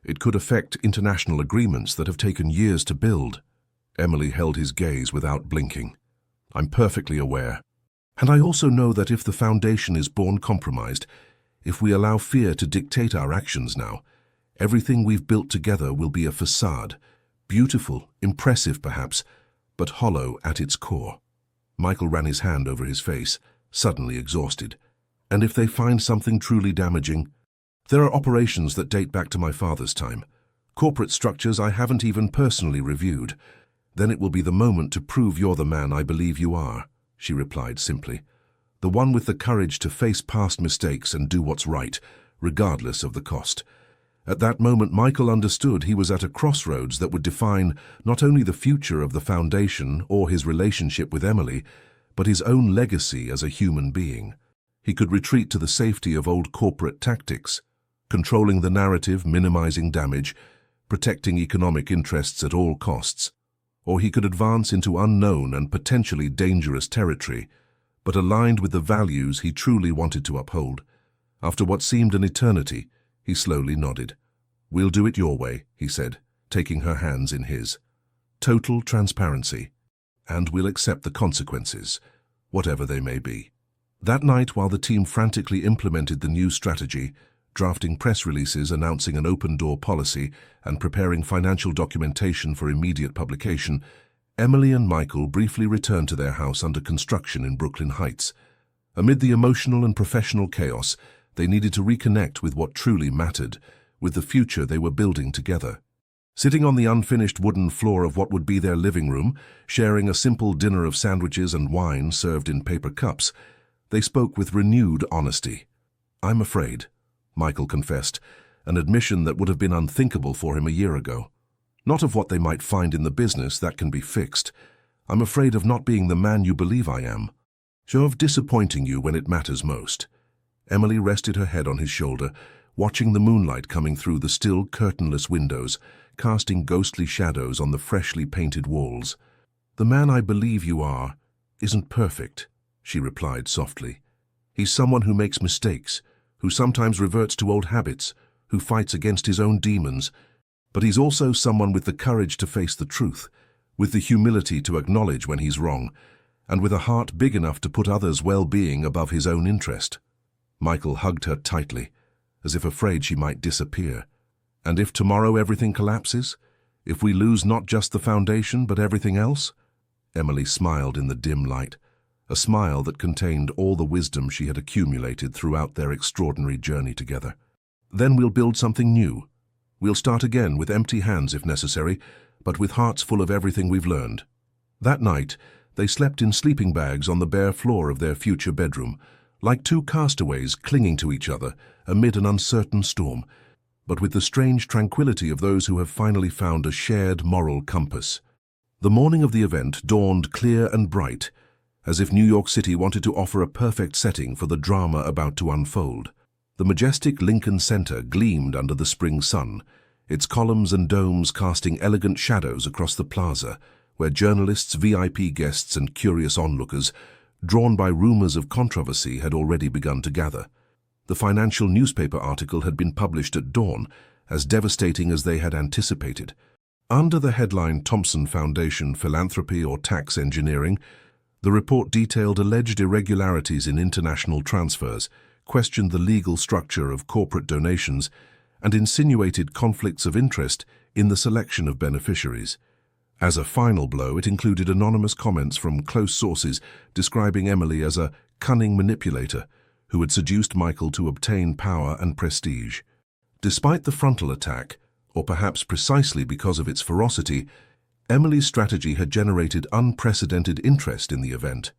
It could affect international agreements that have taken years to build." Emily held his gaze without blinking. "I'm perfectly aware. And I also know that if the foundation is born compromised, if we allow fear to dictate our actions now, everything we've built together will be a facade, beautiful, impressive perhaps, but hollow at its core." Michael ran his hand over his face, suddenly exhausted. "And if they find something truly damaging? There are operations that date back to my father's time, corporate structures I haven't even personally reviewed. Then it will be the moment to prove you're the man I believe you are," she replied simply. "The one with the courage to face past mistakes and do what's right, regardless of the cost." At that moment, Michael understood he was at a crossroads that would define not only the future of the foundation or his relationship with Emily, but his own legacy as a human being. He could retreat to the safety of old corporate tactics, controlling the narrative, minimizing damage, protecting economic interests at all costs. Or he could advance into unknown and potentially dangerous territory, but aligned with the values he truly wanted to uphold. After what seemed an eternity, he slowly nodded. "We'll do it your way," he said, taking her hands in his. "Total transparency. And we'll accept the consequences, whatever they may be." That night, while the team frantically implemented the new strategy, drafting press releases announcing an open-door policy and preparing financial documentation for immediate publication, Emily and Michael briefly returned to their house under construction in Brooklyn Heights. Amid the emotional and professional chaos, they needed to reconnect with what truly mattered, with the future they were building together. Sitting on the unfinished wooden floor of what would be their living room, sharing a simple dinner of sandwiches and wine served in paper cups, they spoke with renewed honesty. "I'm afraid," Michael confessed, an admission that would have been unthinkable for him a year ago. "Not of what they might find in the business, that can be fixed. I'm afraid of not being the man you believe I am. So of disappointing you when it matters most." Emily rested her head on his shoulder, watching the moonlight coming through the still curtainless windows, casting ghostly shadows on the freshly painted walls. "The man I believe you are isn't perfect," she replied softly. "He's someone who makes mistakes, who sometimes reverts to old habits, who fights against his own demons. But he's also someone with the courage to face the truth, with the humility to acknowledge when he's wrong, and with a heart big enough to put others' well-being above his own interest." Michael hugged her tightly, as if afraid she might disappear. "And if tomorrow everything collapses? If we lose not just the foundation, but everything else?" Emily smiled in the dim light, a smile that contained all the wisdom she had accumulated throughout their extraordinary journey together. "Then we'll build something new. We'll start again with empty hands if necessary, but with hearts full of everything we've learned." That night, they slept in sleeping bags on the bare floor of their future bedroom, like two castaways clinging to each other amid an uncertain storm, but with the strange tranquility of those who have finally found a shared moral compass. The morning of the event dawned clear and bright, as if New York City wanted to offer a perfect setting for the drama about to unfold. The majestic Lincoln Center gleamed under the spring sun, its columns and domes casting elegant shadows across the plaza, where journalists, VIP guests, and curious onlookers, drawn by rumors of controversy, had already begun to gather. The financial newspaper article had been published at dawn, as devastating as they had anticipated. Under the headline Thompson Foundation Philanthropy or Tax Engineering, the report detailed alleged irregularities in international transfers, questioned the legal structure of corporate donations, and insinuated conflicts of interest in the selection of beneficiaries. As a final blow, it included anonymous comments from close sources describing Emily as a cunning manipulator who had seduced Michael to obtain power and prestige. Despite the frontal attack, or perhaps precisely because of its ferocity, Emily's strategy had generated unprecedented interest in the event.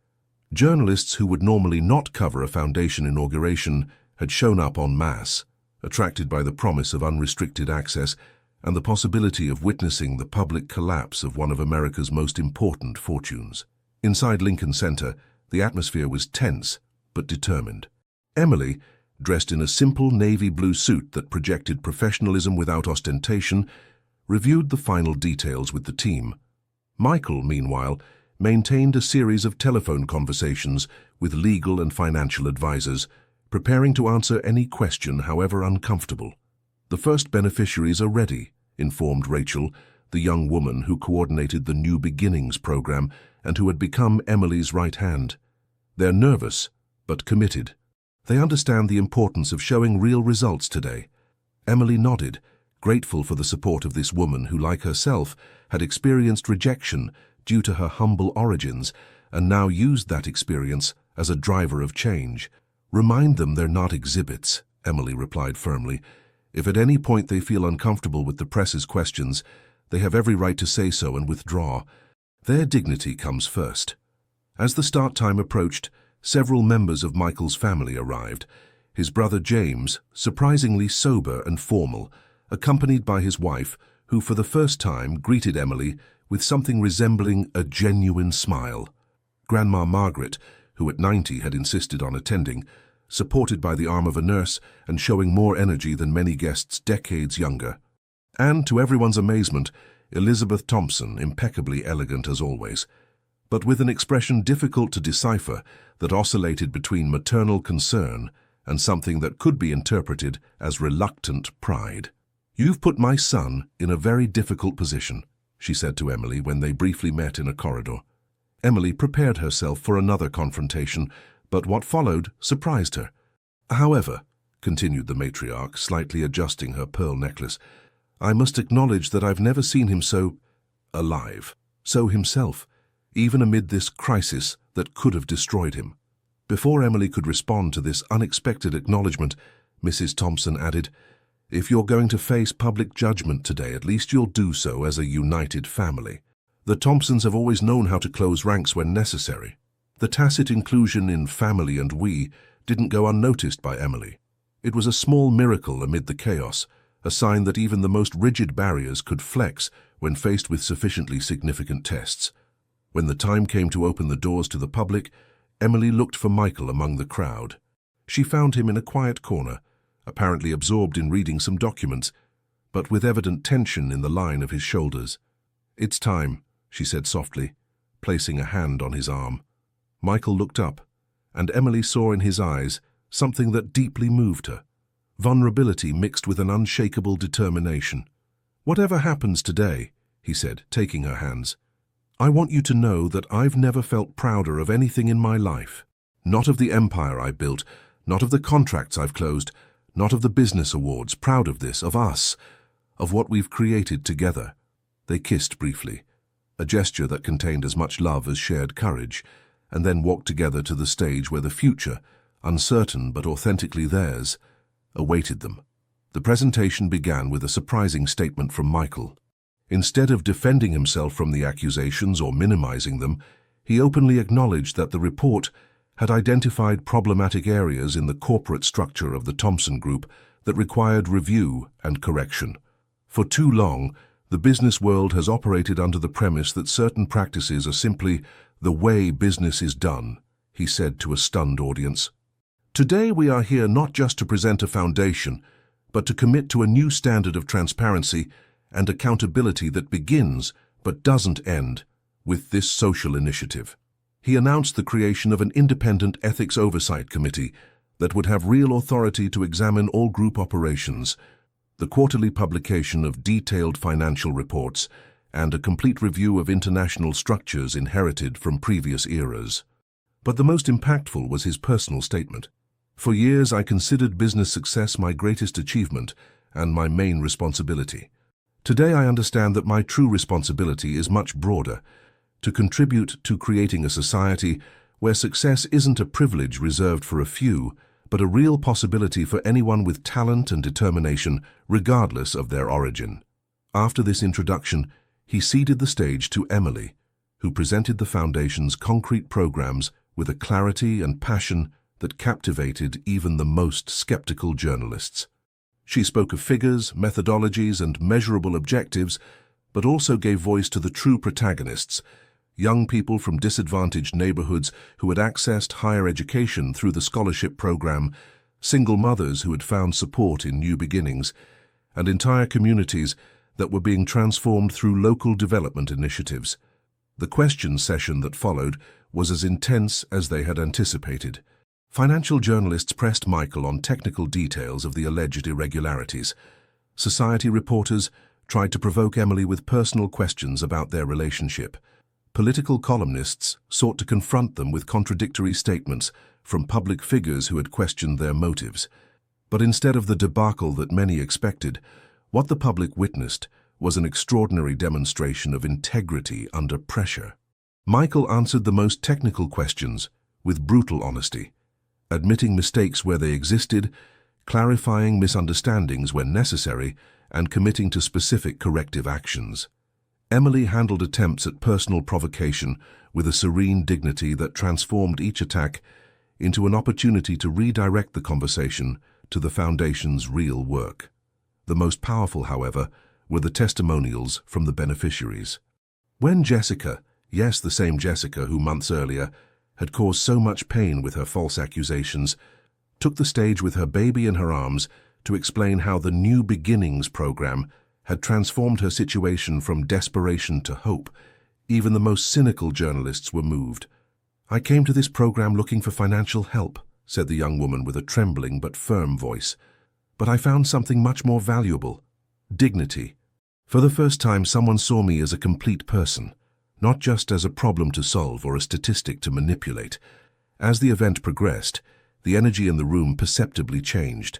Journalists who would normally not cover a foundation inauguration had shown up en masse, attracted by the promise of unrestricted access and the possibility of witnessing the public collapse of one of America's most important fortunes. Inside Lincoln Center, the atmosphere was tense but determined. Emily, dressed in a simple navy blue suit that projected professionalism without ostentation, reviewed the final details with the team. Michael, meanwhile, maintained a series of telephone conversations with legal and financial advisors, preparing to answer any question, however uncomfortable. "The first beneficiaries are ready," informed Rachel, the young woman who coordinated the New Beginnings program and who had become Emily's right hand. "They're nervous, but committed. They understand the importance of showing real results today." Emily nodded, grateful for the support of this woman who, like herself, had experienced rejection due to her humble origins and now used that experience as a driver of change. "Remind them they're not exhibits," Emily replied firmly. "If at any point they feel uncomfortable with the press's questions, they have every right to say so and withdraw. Their dignity comes first." As the start time approached, several members of Michael's family arrived. His brother James, surprisingly sober and formal, accompanied by his wife, who for the first time greeted Emily with something resembling a genuine smile. Grandma Margaret, who at 90 had insisted on attending, supported by the arm of a nurse and showing more energy than many guests decades younger. And, to everyone's amazement, Elizabeth Thompson, impeccably elegant as always, but with an expression difficult to decipher that oscillated between maternal concern and something that could be interpreted as reluctant pride. "You've put my son in a very difficult position," she said to Emily when they briefly met in a corridor. Emily prepared herself for another confrontation, but what followed surprised her. "However," continued the matriarch, slightly adjusting her pearl necklace, "I must acknowledge that I've never seen him so alive, so himself, even amid this crisis that could have destroyed him." Before Emily could respond to this unexpected acknowledgement, Mrs. Thompson added, "If you're going to face public judgment today, at least you'll do so as a united family. The Thompsons have always known how to close ranks when necessary." The tacit inclusion in family and we didn't go unnoticed by Emily. It was a small miracle amid the chaos, a sign that even the most rigid barriers could flex when faced with sufficiently significant tests. When the time came to open the doors to the public, Emily looked for Michael among the crowd. She found him in a quiet corner, apparently absorbed in reading some documents, but with evident tension in the line of his shoulders. "It's time," she said softly, placing a hand on his arm. Michael looked up, and Emily saw in his eyes something that deeply moved her, vulnerability mixed with an unshakable determination. "Whatever happens today," he said, taking her hands, "I want you to know that I've never felt prouder of anything in my life. Not of the empire I built, not of the contracts I've closed, not of the business awards. Proud of this, of us, of what we've created together." They kissed briefly, a gesture that contained as much love as shared courage, and then walked together to the stage where the future, uncertain but authentically theirs, awaited them. The presentation began with a surprising statement from Michael. Instead of defending himself from the accusations or minimizing them, he openly acknowledged that the report had identified problematic areas in the corporate structure of the Thompson Group that required review and correction. "For too long, the business world has operated under the premise that certain practices are simply the way business is done," he said to a stunned audience. "Today we are here not just to present a foundation, but to commit to a new standard of transparency and accountability that begins but doesn't end with this social initiative. He announced the creation of an independent ethics oversight committee that would have real authority to examine all group operations, the quarterly publication of detailed financial reports, and a complete review of international structures inherited from previous eras. But the most impactful was his personal statement. "For years I considered business success my greatest achievement and my main responsibility. Today I understand that my true responsibility is much broader, to contribute to creating a society where success isn't a privilege reserved for a few, but a real possibility for anyone with talent and determination, regardless of their origin." After this introduction, he ceded the stage to Emily, who presented the Foundation's concrete programs with a clarity and passion that captivated even the most skeptical journalists. She spoke of figures, methodologies, and measurable objectives, but also gave voice to the true protagonists, young people from disadvantaged neighborhoods who had accessed higher education through the scholarship program, single mothers who had found support in new beginnings, and entire communities that were being transformed through local development initiatives. The question session that followed was as intense as they had anticipated. Financial journalists pressed Michael on technical details of the alleged irregularities. Society reporters tried to provoke Emily with personal questions about their relationship. Political columnists sought to confront them with contradictory statements from public figures who had questioned their motives. But instead of the debacle that many expected, what the public witnessed was an extraordinary demonstration of integrity under pressure. Michael answered the most technical questions with brutal honesty, admitting mistakes where they existed, clarifying misunderstandings when necessary, and committing to specific corrective actions. Emily handled attempts at personal provocation with a serene dignity that transformed each attack into an opportunity to redirect the conversation to the Foundation's real work. The most powerful, however, were the testimonials from the beneficiaries. When Jessica, yes, the same Jessica who months earlier had caused so much pain with her false accusations, took the stage with her baby in her arms to explain how the New Beginnings program had transformed her situation from desperation to hope, even the most cynical journalists were moved. "I came to this program looking for financial help," said the young woman with a trembling but firm voice. "But I found something much more valuable: dignity. For the first time, someone saw me as a complete person, not just as a problem to solve or a statistic to manipulate." As the event progressed, the energy in the room perceptibly changed.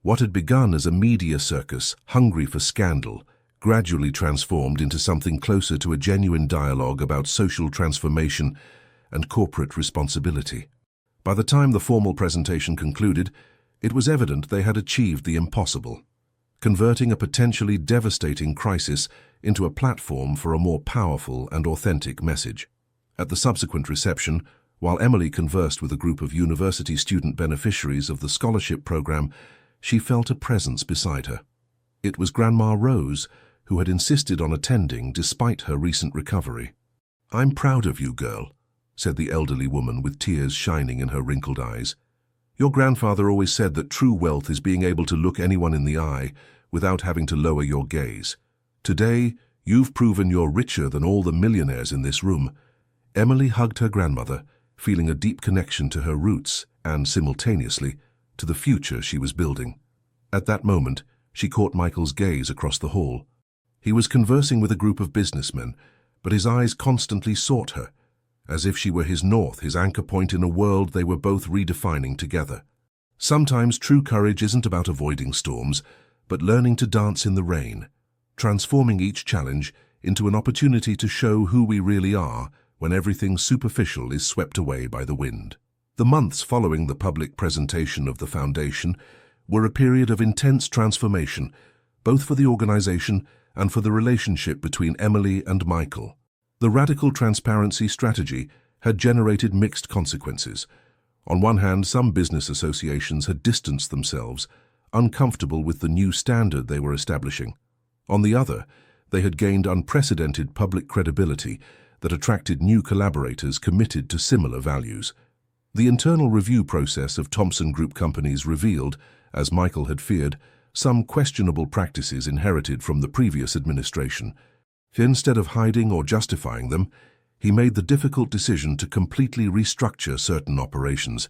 What had begun as a media circus, hungry for scandal, gradually transformed into something closer to a genuine dialogue about social transformation and corporate responsibility. By the time the formal presentation concluded, it was evident they had achieved the impossible, converting a potentially devastating crisis into a platform for a more powerful and authentic message. At the subsequent reception, while Emily conversed with a group of university student beneficiaries of the scholarship program, she felt a presence beside her. It was Grandma Rose, who had insisted on attending despite her recent recovery. "I'm proud of you, girl," said the elderly woman with tears shining in her wrinkled eyes. "Your grandfather always said that true wealth is being able to look anyone in the eye without having to lower your gaze. Today, you've proven you're richer than all the millionaires in this room." Emily hugged her grandmother, feeling a deep connection to her roots and, simultaneously, to the future she was building. At that moment, she caught Michael's gaze across the hall. He was conversing with a group of businessmen, but his eyes constantly sought her, as if she were his north, his anchor point in a world they were both redefining together. Sometimes true courage isn't about avoiding storms, but learning to dance in the rain, transforming each challenge into an opportunity to show who we really are when everything superficial is swept away by the wind. The months following the public presentation of the Foundation were a period of intense transformation, both for the organization and for the relationship between Emily and Michael. The radical transparency strategy had generated mixed consequences. On one hand, some business associations had distanced themselves, uncomfortable with the new standard they were establishing. On the other, they had gained unprecedented public credibility that attracted new collaborators committed to similar values. The internal review process of Thompson Group companies revealed, as Michael had feared, some questionable practices inherited from the previous administration. Instead of hiding or justifying them, He made the difficult decision to completely restructure certain operations,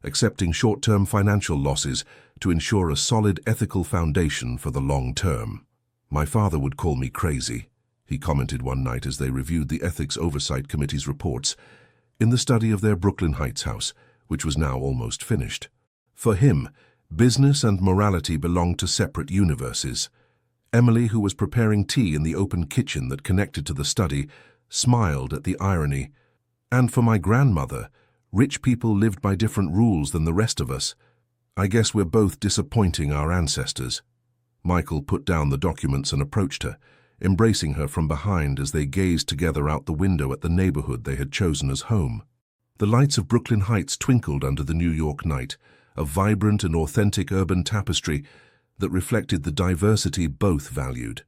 accepting short-term financial losses to ensure a solid ethical foundation for the long term. "My father would call me crazy," he commented one night as they reviewed the Ethics Oversight Committee's reports in the study of their Brooklyn Heights house, which was now almost finished. For him, business and morality belonged to separate universes. Emily, who was preparing tea in the open kitchen that connected to the study, smiled at the irony. "And for my grandmother, rich people lived by different rules than the rest of us. I guess we're both disappointing our ancestors." Michael put down the documents and approached her, embracing her from behind as they gazed together out the window at the neighborhood they had chosen as home. The lights of Brooklyn Heights twinkled under the New York night, a vibrant and authentic urban tapestry that reflected the diversity both valued.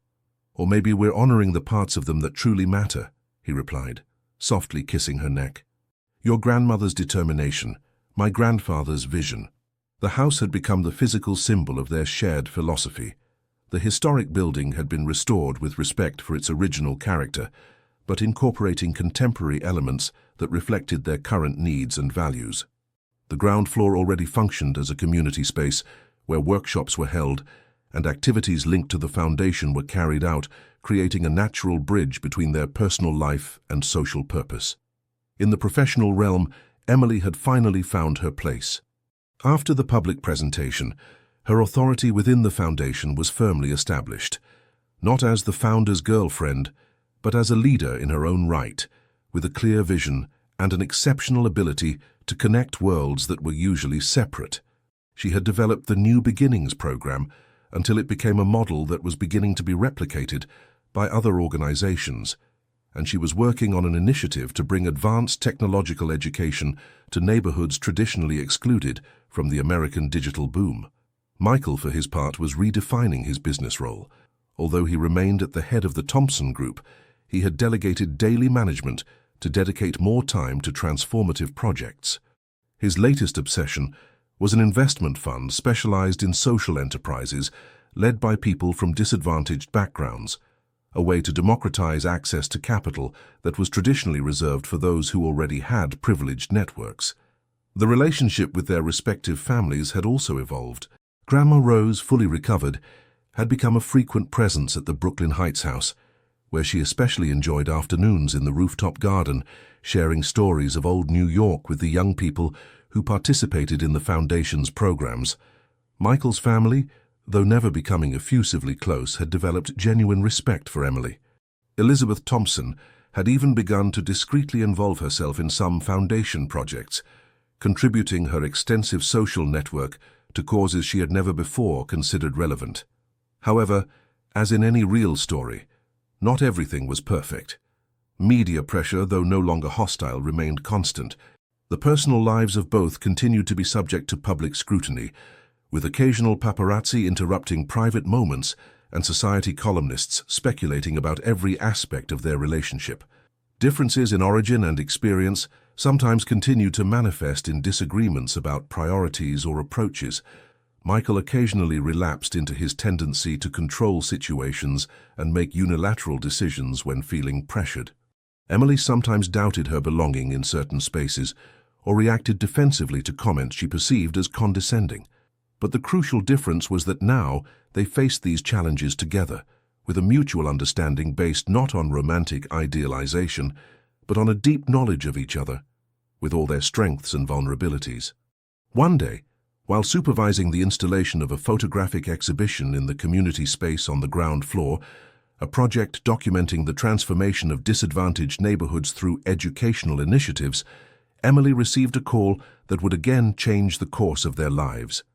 "Or maybe we're honoring the parts of them that truly matter," he replied, softly kissing her neck. "Your grandmother's determination, my grandfather's vision." The house had become the physical symbol of their shared philosophy. The historic building had been restored with respect for its original character, but incorporating contemporary elements that reflected their current needs and values. The ground floor already functioned as a community space where workshops were held and activities linked to the foundation were carried out, creating a natural bridge between their personal life and social purpose. In the professional realm, Emily had finally found her place. After the public presentation, her authority within the foundation was firmly established, not as the founder's girlfriend, but as a leader in her own right, with a clear vision and an exceptional ability to connect worlds that were usually separate. She had developed the New Beginnings program until it became a model that was beginning to be replicated by other organizations, and she was working on an initiative to bring advanced technological education to neighborhoods traditionally excluded from the American digital boom. Michael, for his part, was redefining his business role. Although he remained at the head of the Thompson Group, he had delegated daily management to dedicate more time to transformative projects. His latest obsession was an investment fund specialized in social enterprises led by people from disadvantaged backgrounds, a way to democratize access to capital that was traditionally reserved for those who already had privileged networks. The relationship with their respective families had also evolved. Grandma Rose, fully recovered, had become a frequent presence at the Brooklyn Heights house, where she especially enjoyed afternoons in the rooftop garden, sharing stories of old New York with the young people who participated in the Foundation's programs. Michael's family, though never becoming effusively close, had developed genuine respect for Emily. Elizabeth Thompson had even begun to discreetly involve herself in some Foundation projects, contributing her extensive social network to causes she had never before considered relevant. However, as in any real story, not everything was perfect. Media pressure, though no longer hostile, remained constant. The personal lives of both continued to be subject to public scrutiny, with occasional paparazzi interrupting private moments and society columnists speculating about every aspect of their relationship. Differences in origin and experience sometimes continued to manifest in disagreements about priorities or approaches. Michael occasionally relapsed into his tendency to control situations and make unilateral decisions when feeling pressured. Emily sometimes doubted her belonging in certain spaces or reacted defensively to comments she perceived as condescending. But the crucial difference was that now they faced these challenges together, with a mutual understanding based not on romantic idealization, but on a deep knowledge of each other, with all their strengths and vulnerabilities. One day, while supervising the installation of a photographic exhibition in the community space on the ground floor, a project documenting the transformation of disadvantaged neighborhoods through educational initiatives, Emily received a call that would again change the course of their lives.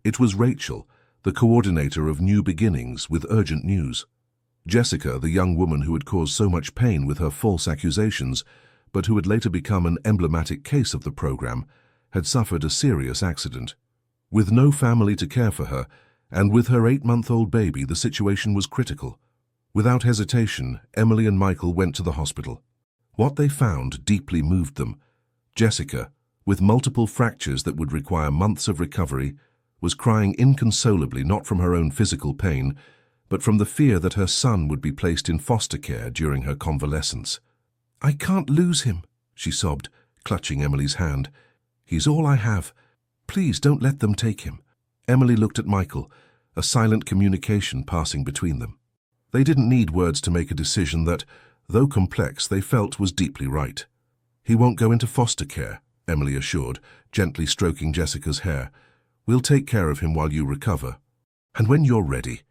It was Rachel, the coordinator of New Beginnings, with urgent news. Jessica, the young woman who had caused so much pain with her false accusations, but who had later become an emblematic case of the program, had suffered a serious accident. With no family to care for her, and with her 8-month-old baby, the situation was critical. Without hesitation, Emily and Michael went to the hospital. What they found deeply moved them. Jessica, with multiple fractures that would require months of recovery, was crying inconsolably, not from her own physical pain, but from the fear that her son would be placed in foster care during her convalescence. "I can't lose him," she sobbed, clutching Emily's hand. "He's all I have. Please don't let them take him." Emily looked at Michael, a silent communication passing between them. They didn't need words to make a decision that, though complex, they felt was deeply right. "He won't go into foster care," Emily assured, gently stroking Jessica's hair. "We'll take care of him while you recover. And when you're ready,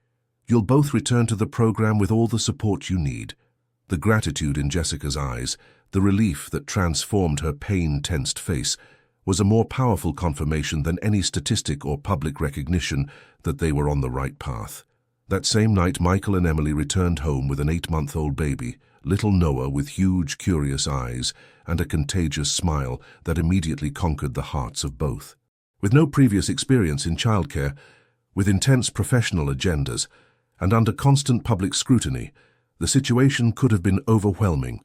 you'll both return to the program with all the support you need." The gratitude in Jessica's eyes, the relief that transformed her pain-tensed face, was a more powerful confirmation than any statistic or public recognition that they were on the right path. That same night, Michael and Emily returned home with an 8-month-old baby, little Noah with huge, curious eyes and a contagious smile that immediately conquered the hearts of both. With no previous experience in childcare, with intense professional agendas, and under constant public scrutiny, the situation could have been overwhelming.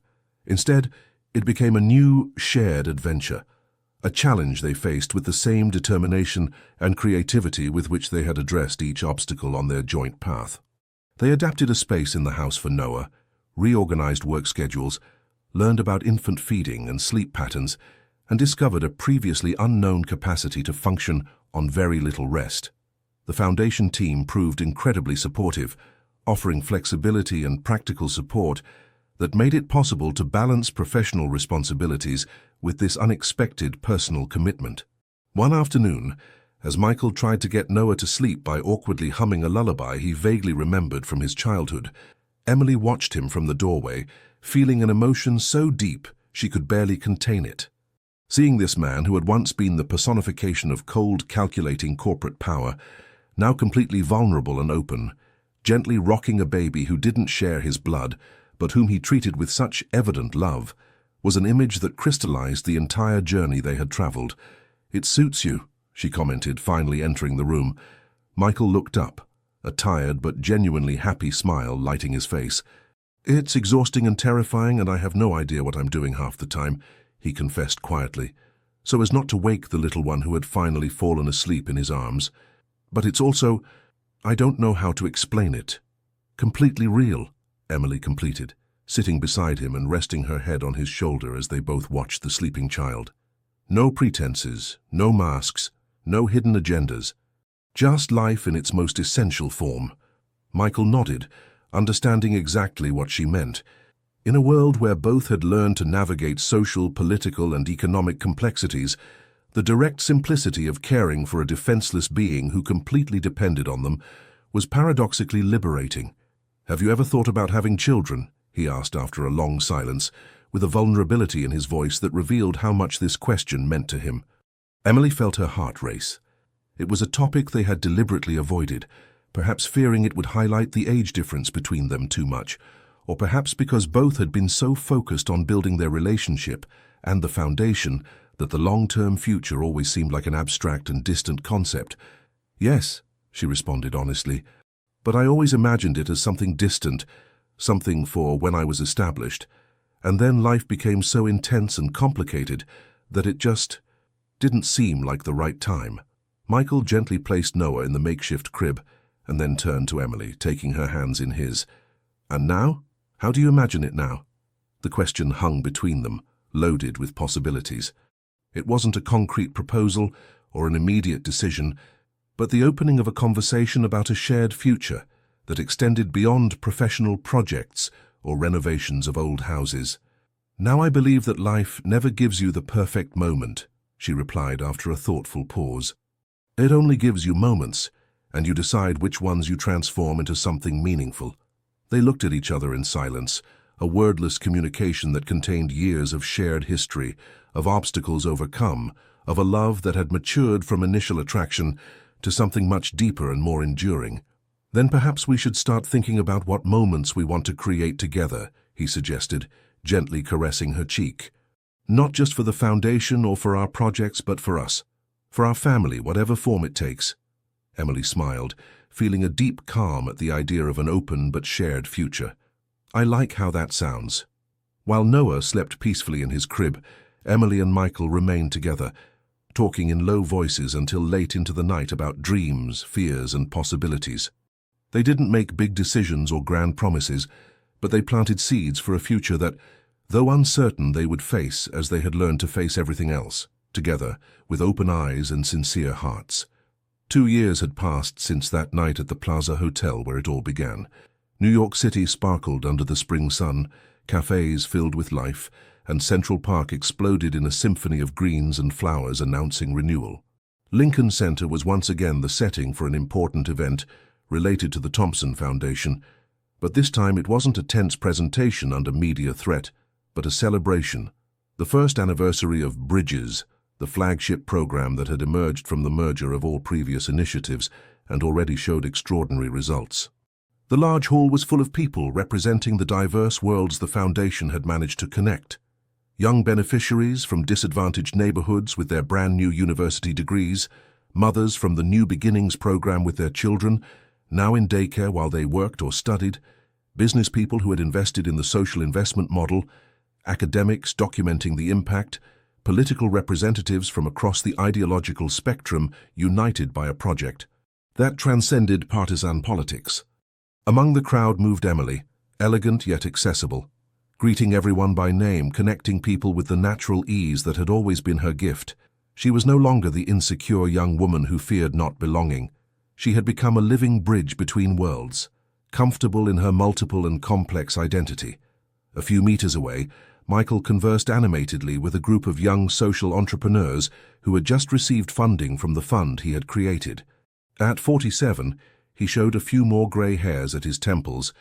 Instead, it became a new, shared adventure, a challenge they faced with the same determination and creativity with which they had addressed each obstacle on their joint path. They adapted a space in the house for Noah, reorganized work schedules, learned about infant feeding and sleep patterns, and discovered a previously unknown capacity to function on very little rest. The foundation team proved incredibly supportive, offering flexibility and practical support that made it possible to balance professional responsibilities with this unexpected personal commitment. One afternoon, as Michael tried to get Noah to sleep by awkwardly humming a lullaby he vaguely remembered from his childhood, Emily watched him from the doorway, feeling an emotion so deep she could barely contain it. Seeing this man who had once been the personification of cold, calculating corporate power, now completely vulnerable and open, gently rocking a baby who didn't share his blood, but whom he treated with such evident love, was an image that crystallized the entire journey they had traveled. "It suits you," she commented, finally entering the room. Michael looked up, a tired but genuinely happy smile lighting his face. "It's exhausting and terrifying, and I have no idea what I'm doing half the time," he confessed quietly, so as not to wake the little one who had finally fallen asleep in his arms. "But it's also, I don't know how to explain it. Completely real," Emily completed, sitting beside him and resting her head on his shoulder as they both watched the sleeping child. "No pretenses, no masks, no hidden agendas. Just life in its most essential form." Michael nodded, understanding exactly what she meant. In a world where both had learned to navigate social, political, and economic complexities, the direct simplicity of caring for a defenseless being who completely depended on them was paradoxically liberating. "Have you ever thought about having children?" he asked after a long silence, with a vulnerability in his voice that revealed how much this question meant to him. Emily felt her heart race. It was a topic they had deliberately avoided, perhaps fearing it would highlight the age difference between them too much, or perhaps because both had been so focused on building their relationship and the foundation that the long-term future always seemed like an abstract and distant concept. "Yes," she responded honestly, "but I always imagined it as something distant, something for when I was established. And then life became so intense and complicated that it just didn't seem like the right time." Michael gently placed Noah in the makeshift crib and then turned to Emily, taking her hands in his. "And now? How do you imagine it now?" The question hung between them, loaded with possibilities. It wasn't a concrete proposal or an immediate decision, but the opening of a conversation about a shared future that extended beyond professional projects or renovations of old houses. "Now I believe that life never gives you the perfect moment," she replied after a thoughtful pause. "It only gives you moments, and you decide which ones you transform into something meaningful." They looked at each other in silence, a wordless communication that contained years of shared history, of obstacles overcome, of a love that had matured from initial attraction to something much deeper and more enduring. "Then perhaps we should start thinking about what moments we want to create together," he suggested, gently caressing her cheek. "Not just for the foundation or for our projects, but for us, for our family, whatever form it takes." Emily smiled, feeling a deep calm at the idea of an open but shared future. "I like how that sounds." While Noah slept peacefully in his crib, Emily and Michael remained together, talking in low voices until late into the night about dreams, fears, and possibilities. They didn't make big decisions or grand promises, but they planted seeds for a future that, though uncertain they would face as they had learned to face everything else, together, with open eyes and sincere hearts. 2 years had passed since that night at the Plaza Hotel where it all began. New York City sparkled under the spring sun, cafes filled with life, and Central Park exploded in a symphony of greens and flowers announcing renewal. Lincoln Center was once again the setting for an important event related to the Thompson Foundation, but this time it wasn't a tense presentation under media threat, but a celebration. The first anniversary of Bridges, the flagship program that had emerged from the merger of all previous initiatives and already showed extraordinary results. The large hall was full of people representing the diverse worlds the foundation had managed to connect. Young beneficiaries from disadvantaged neighborhoods with their brand new university degrees, mothers from the New Beginnings program with their children, now in daycare while they worked or studied, business people who had invested in the social investment model, academics documenting the impact, political representatives from across the ideological spectrum united by a project that transcended partisan politics. Among the crowd moved Emily, elegant yet accessible, greeting everyone by name, connecting people with the natural ease that had always been her gift. She was no longer the insecure young woman who feared not belonging. She had become a living bridge between worlds, comfortable in her multiple and complex identity. A few meters away, Michael conversed animatedly with a group of young social entrepreneurs who had just received funding from the fund he had created. At 47, he showed a few more grey hairs at his temples,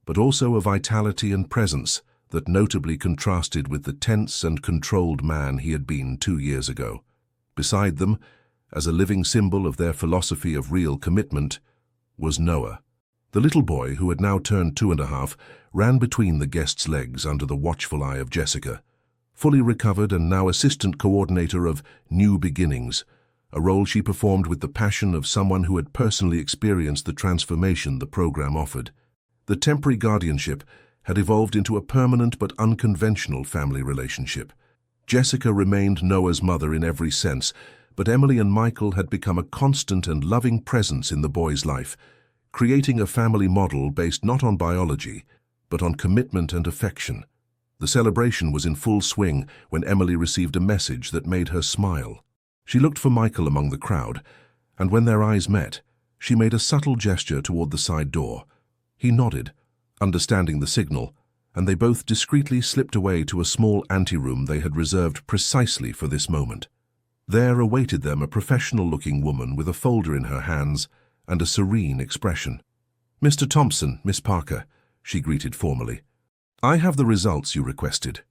but also a vitality and presence that notably contrasted with the tense and controlled man he had been 2 years ago. Beside them, as a living symbol of their philosophy of real commitment, was Noah. The little boy, who had now turned 2.5, ran between the guests' legs under the watchful eye of Jessica, fully recovered and now assistant coordinator of New Beginnings, a role she performed with the passion of someone who had personally experienced the transformation the program offered. The temporary guardianship had evolved into a permanent but unconventional family relationship. Jessica remained Noah's mother in every sense, but Emily and Michael had become a constant and loving presence in the boy's life, creating a family model based not on biology, but on commitment and affection. The celebration was in full swing when Emily received a message that made her smile. She looked for Michael among the crowd, and when their eyes met, she made a subtle gesture toward the side door. He nodded, understanding the signal, and they both discreetly slipped away to a small anteroom they had reserved precisely for this moment. There awaited them a professional-looking woman with a folder in her hands and a serene expression. "Mr. Thompson, Miss Parker," she greeted formally. "I have the results you requested."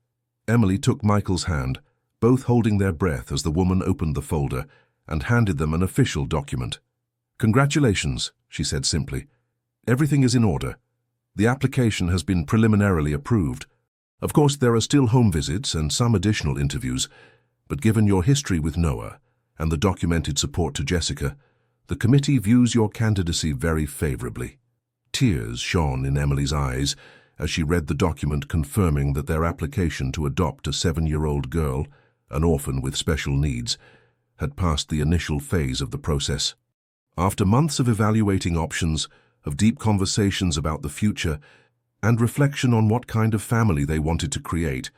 Emily took Michael's hand, both holding their breath as the woman opened the folder and handed them an official document. "Congratulations," she said simply. "Everything is in order. The application has been preliminarily approved. Of course, there are still home visits and some additional interviews, but given your history with Noah and the documented support to Jessica, the committee views your candidacy very favorably." Tears shone in Emily's eyes as she read the document confirming that their application to adopt a 7-year-old girl, an orphan with special needs, had passed the initial phase of the process. After months of evaluating options, of deep conversations about the future, and reflection on what kind of family they wanted to create,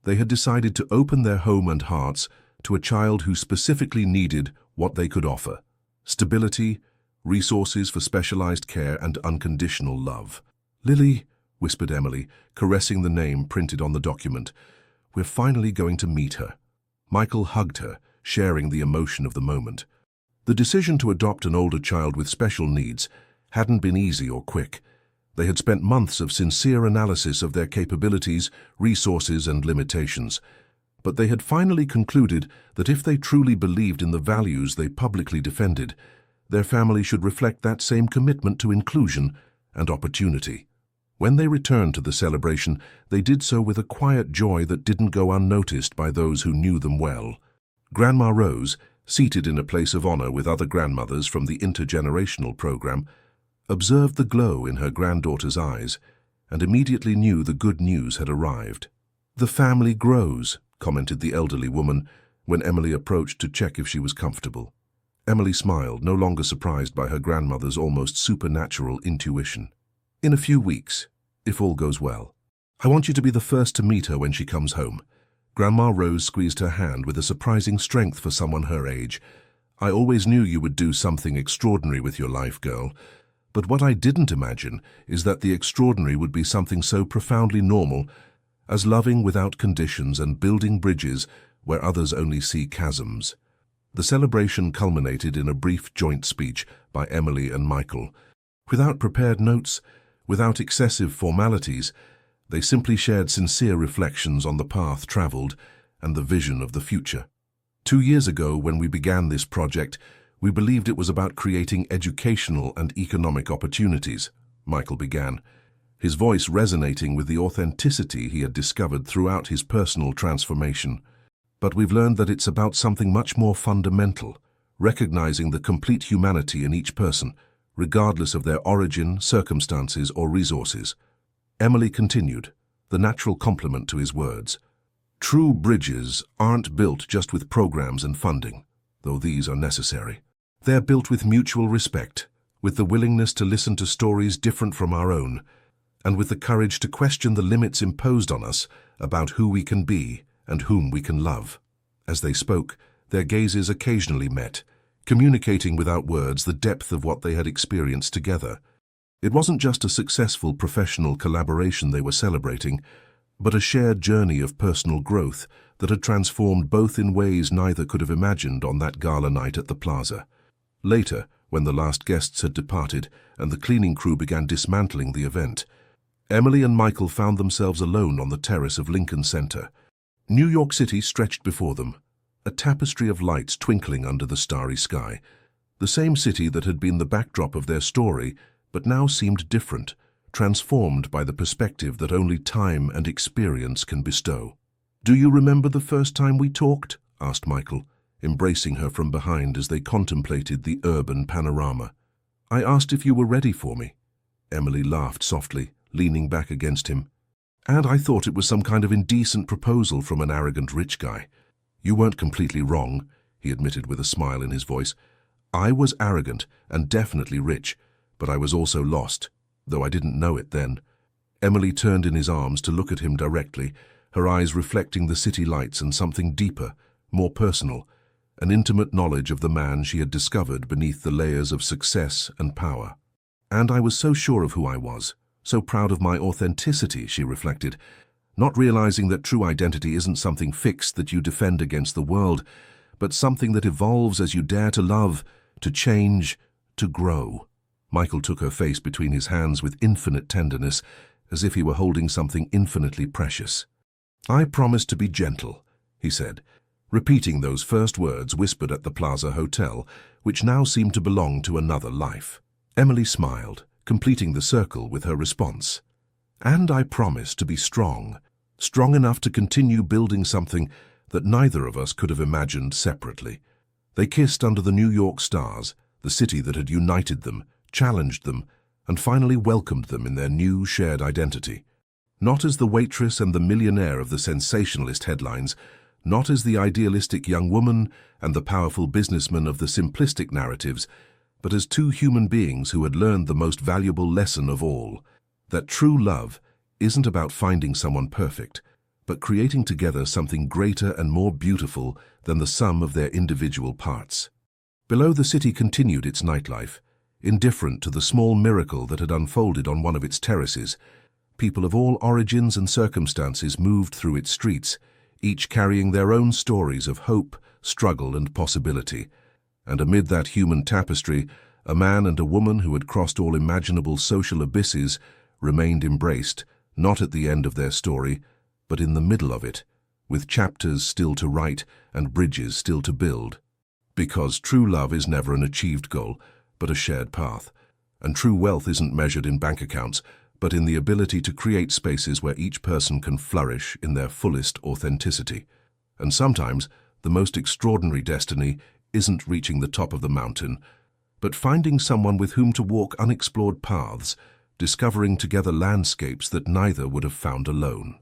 they had decided to open their home and hearts to a child who specifically needed what they could offer: stability, resources for specialized care, and unconditional love. "Lily," whispered Emily, caressing the name printed on the document, "we're finally going to meet her." Michael hugged her, sharing the emotion of the moment. The decision to adopt an older child with special needs hadn't been easy or quick. They had spent months of sincere analysis of their capabilities, resources, and limitations. But they had finally concluded that if they truly believed in the values they publicly defended, their family should reflect that same commitment to inclusion and opportunity. When they returned to the celebration, they did so with a quiet joy that didn't go unnoticed by those who knew them well. Grandma Rose, seated in a place of honor with other grandmothers from the intergenerational program, observed the glow in her granddaughter's eyes and immediately knew the good news had arrived. "The family grows," commented the elderly woman when Emily approached to check if she was comfortable. Emily smiled, no longer surprised by her grandmother's almost supernatural intuition. "In a few weeks, if all goes well." I want you to be the first to meet her when she comes home." Grandma Rose squeezed her hand with a surprising strength for someone her age. "I always knew you would do something extraordinary with your life, girl. But what I didn't imagine is that the extraordinary would be something so profoundly normal as loving without conditions and building bridges where others only see chasms." The celebration culminated in a brief joint speech by Emily and Michael. Without prepared notes, without excessive formalities, they simply shared sincere reflections on the path traveled and the vision of the future. 2 years ago, when we began this project, we believed it was about creating educational and economic opportunities, Michael began, his voice resonating with the authenticity he had discovered throughout his personal transformation. "But we've learned that it's about something much more fundamental, recognizing the complete humanity in each person, regardless of their origin, circumstances, or resources." Emily continued, the natural complement to his words. "True bridges aren't built just with programs and funding, though these are necessary. They're built with mutual respect, with the willingness to listen to stories different from our own, and with the courage to question the limits imposed on us about who we can be and whom we can love." As they spoke, their gazes occasionally met, communicating without words the depth of what they had experienced together. It wasn't just a successful professional collaboration they were celebrating, but a shared journey of personal growth that had transformed both in ways neither could have imagined on that gala night at the plaza. Later, when the last guests had departed and the cleaning crew began dismantling the event, Emily and Michael found themselves alone on the terrace of Lincoln Center. New York City stretched before them, a tapestry of lights twinkling under the starry sky. The same city that had been the backdrop of their story, but now seemed different, transformed by the perspective that only time and experience can bestow. "Do you remember the first time we talked?" asked Michael, embracing her from behind as they contemplated the urban panorama. "I asked if you were ready for me." Emily laughed softly, leaning back against him. "And I thought it was some kind of indecent proposal from an arrogant rich guy." "You weren't completely wrong," he admitted with a smile in his voice. "I was arrogant and definitely rich, but I was also lost, though I didn't know it then." Emily turned in his arms to look at him directly, her eyes reflecting the city lights and something deeper, more personal, an intimate knowledge of the man she had discovered beneath the layers of success and power. "And I was so sure of who I was, so proud of my authenticity," she reflected, not realizing that true identity isn't something fixed that you defend against the world, but something that evolves as you dare to love, to change, to grow. Michael took her face between his hands with infinite tenderness, as if he were holding something infinitely precious. "I promise to be gentle," he said, repeating those first words whispered at the Plaza Hotel, which now seemed to belong to another life. Emily smiled, completing the circle with her response. "And I promise to be strong, strong enough to continue building something that neither of us could have imagined separately." They kissed under the New York stars, the city that had united them, challenged them, and finally welcomed them in their new shared identity. Not as the waitress and the millionaire of the sensationalist headlines, not as the idealistic young woman and the powerful businessman of the simplistic narratives, but as two human beings who had learned the most valuable lesson of all, that true love isn't about finding someone perfect, but creating together something greater and more beautiful than the sum of their individual parts. Below, the city continued its nightlife, indifferent to the small miracle that had unfolded on one of its terraces. People of all origins and circumstances moved through its streets, each carrying their own stories of hope, struggle, and possibility. And amid that human tapestry, a man and a woman who had crossed all imaginable social abysses remained embraced, not at the end of their story, but in the middle of it, with chapters still to write and bridges still to build. Because true love is never an achieved goal, but a shared path. And true wealth isn't measured in bank accounts, but in the ability to create spaces where each person can flourish in their fullest authenticity. And sometimes, the most extraordinary destiny isn't reaching the top of the mountain, but finding someone with whom to walk unexplored paths, discovering together landscapes that neither would have found alone.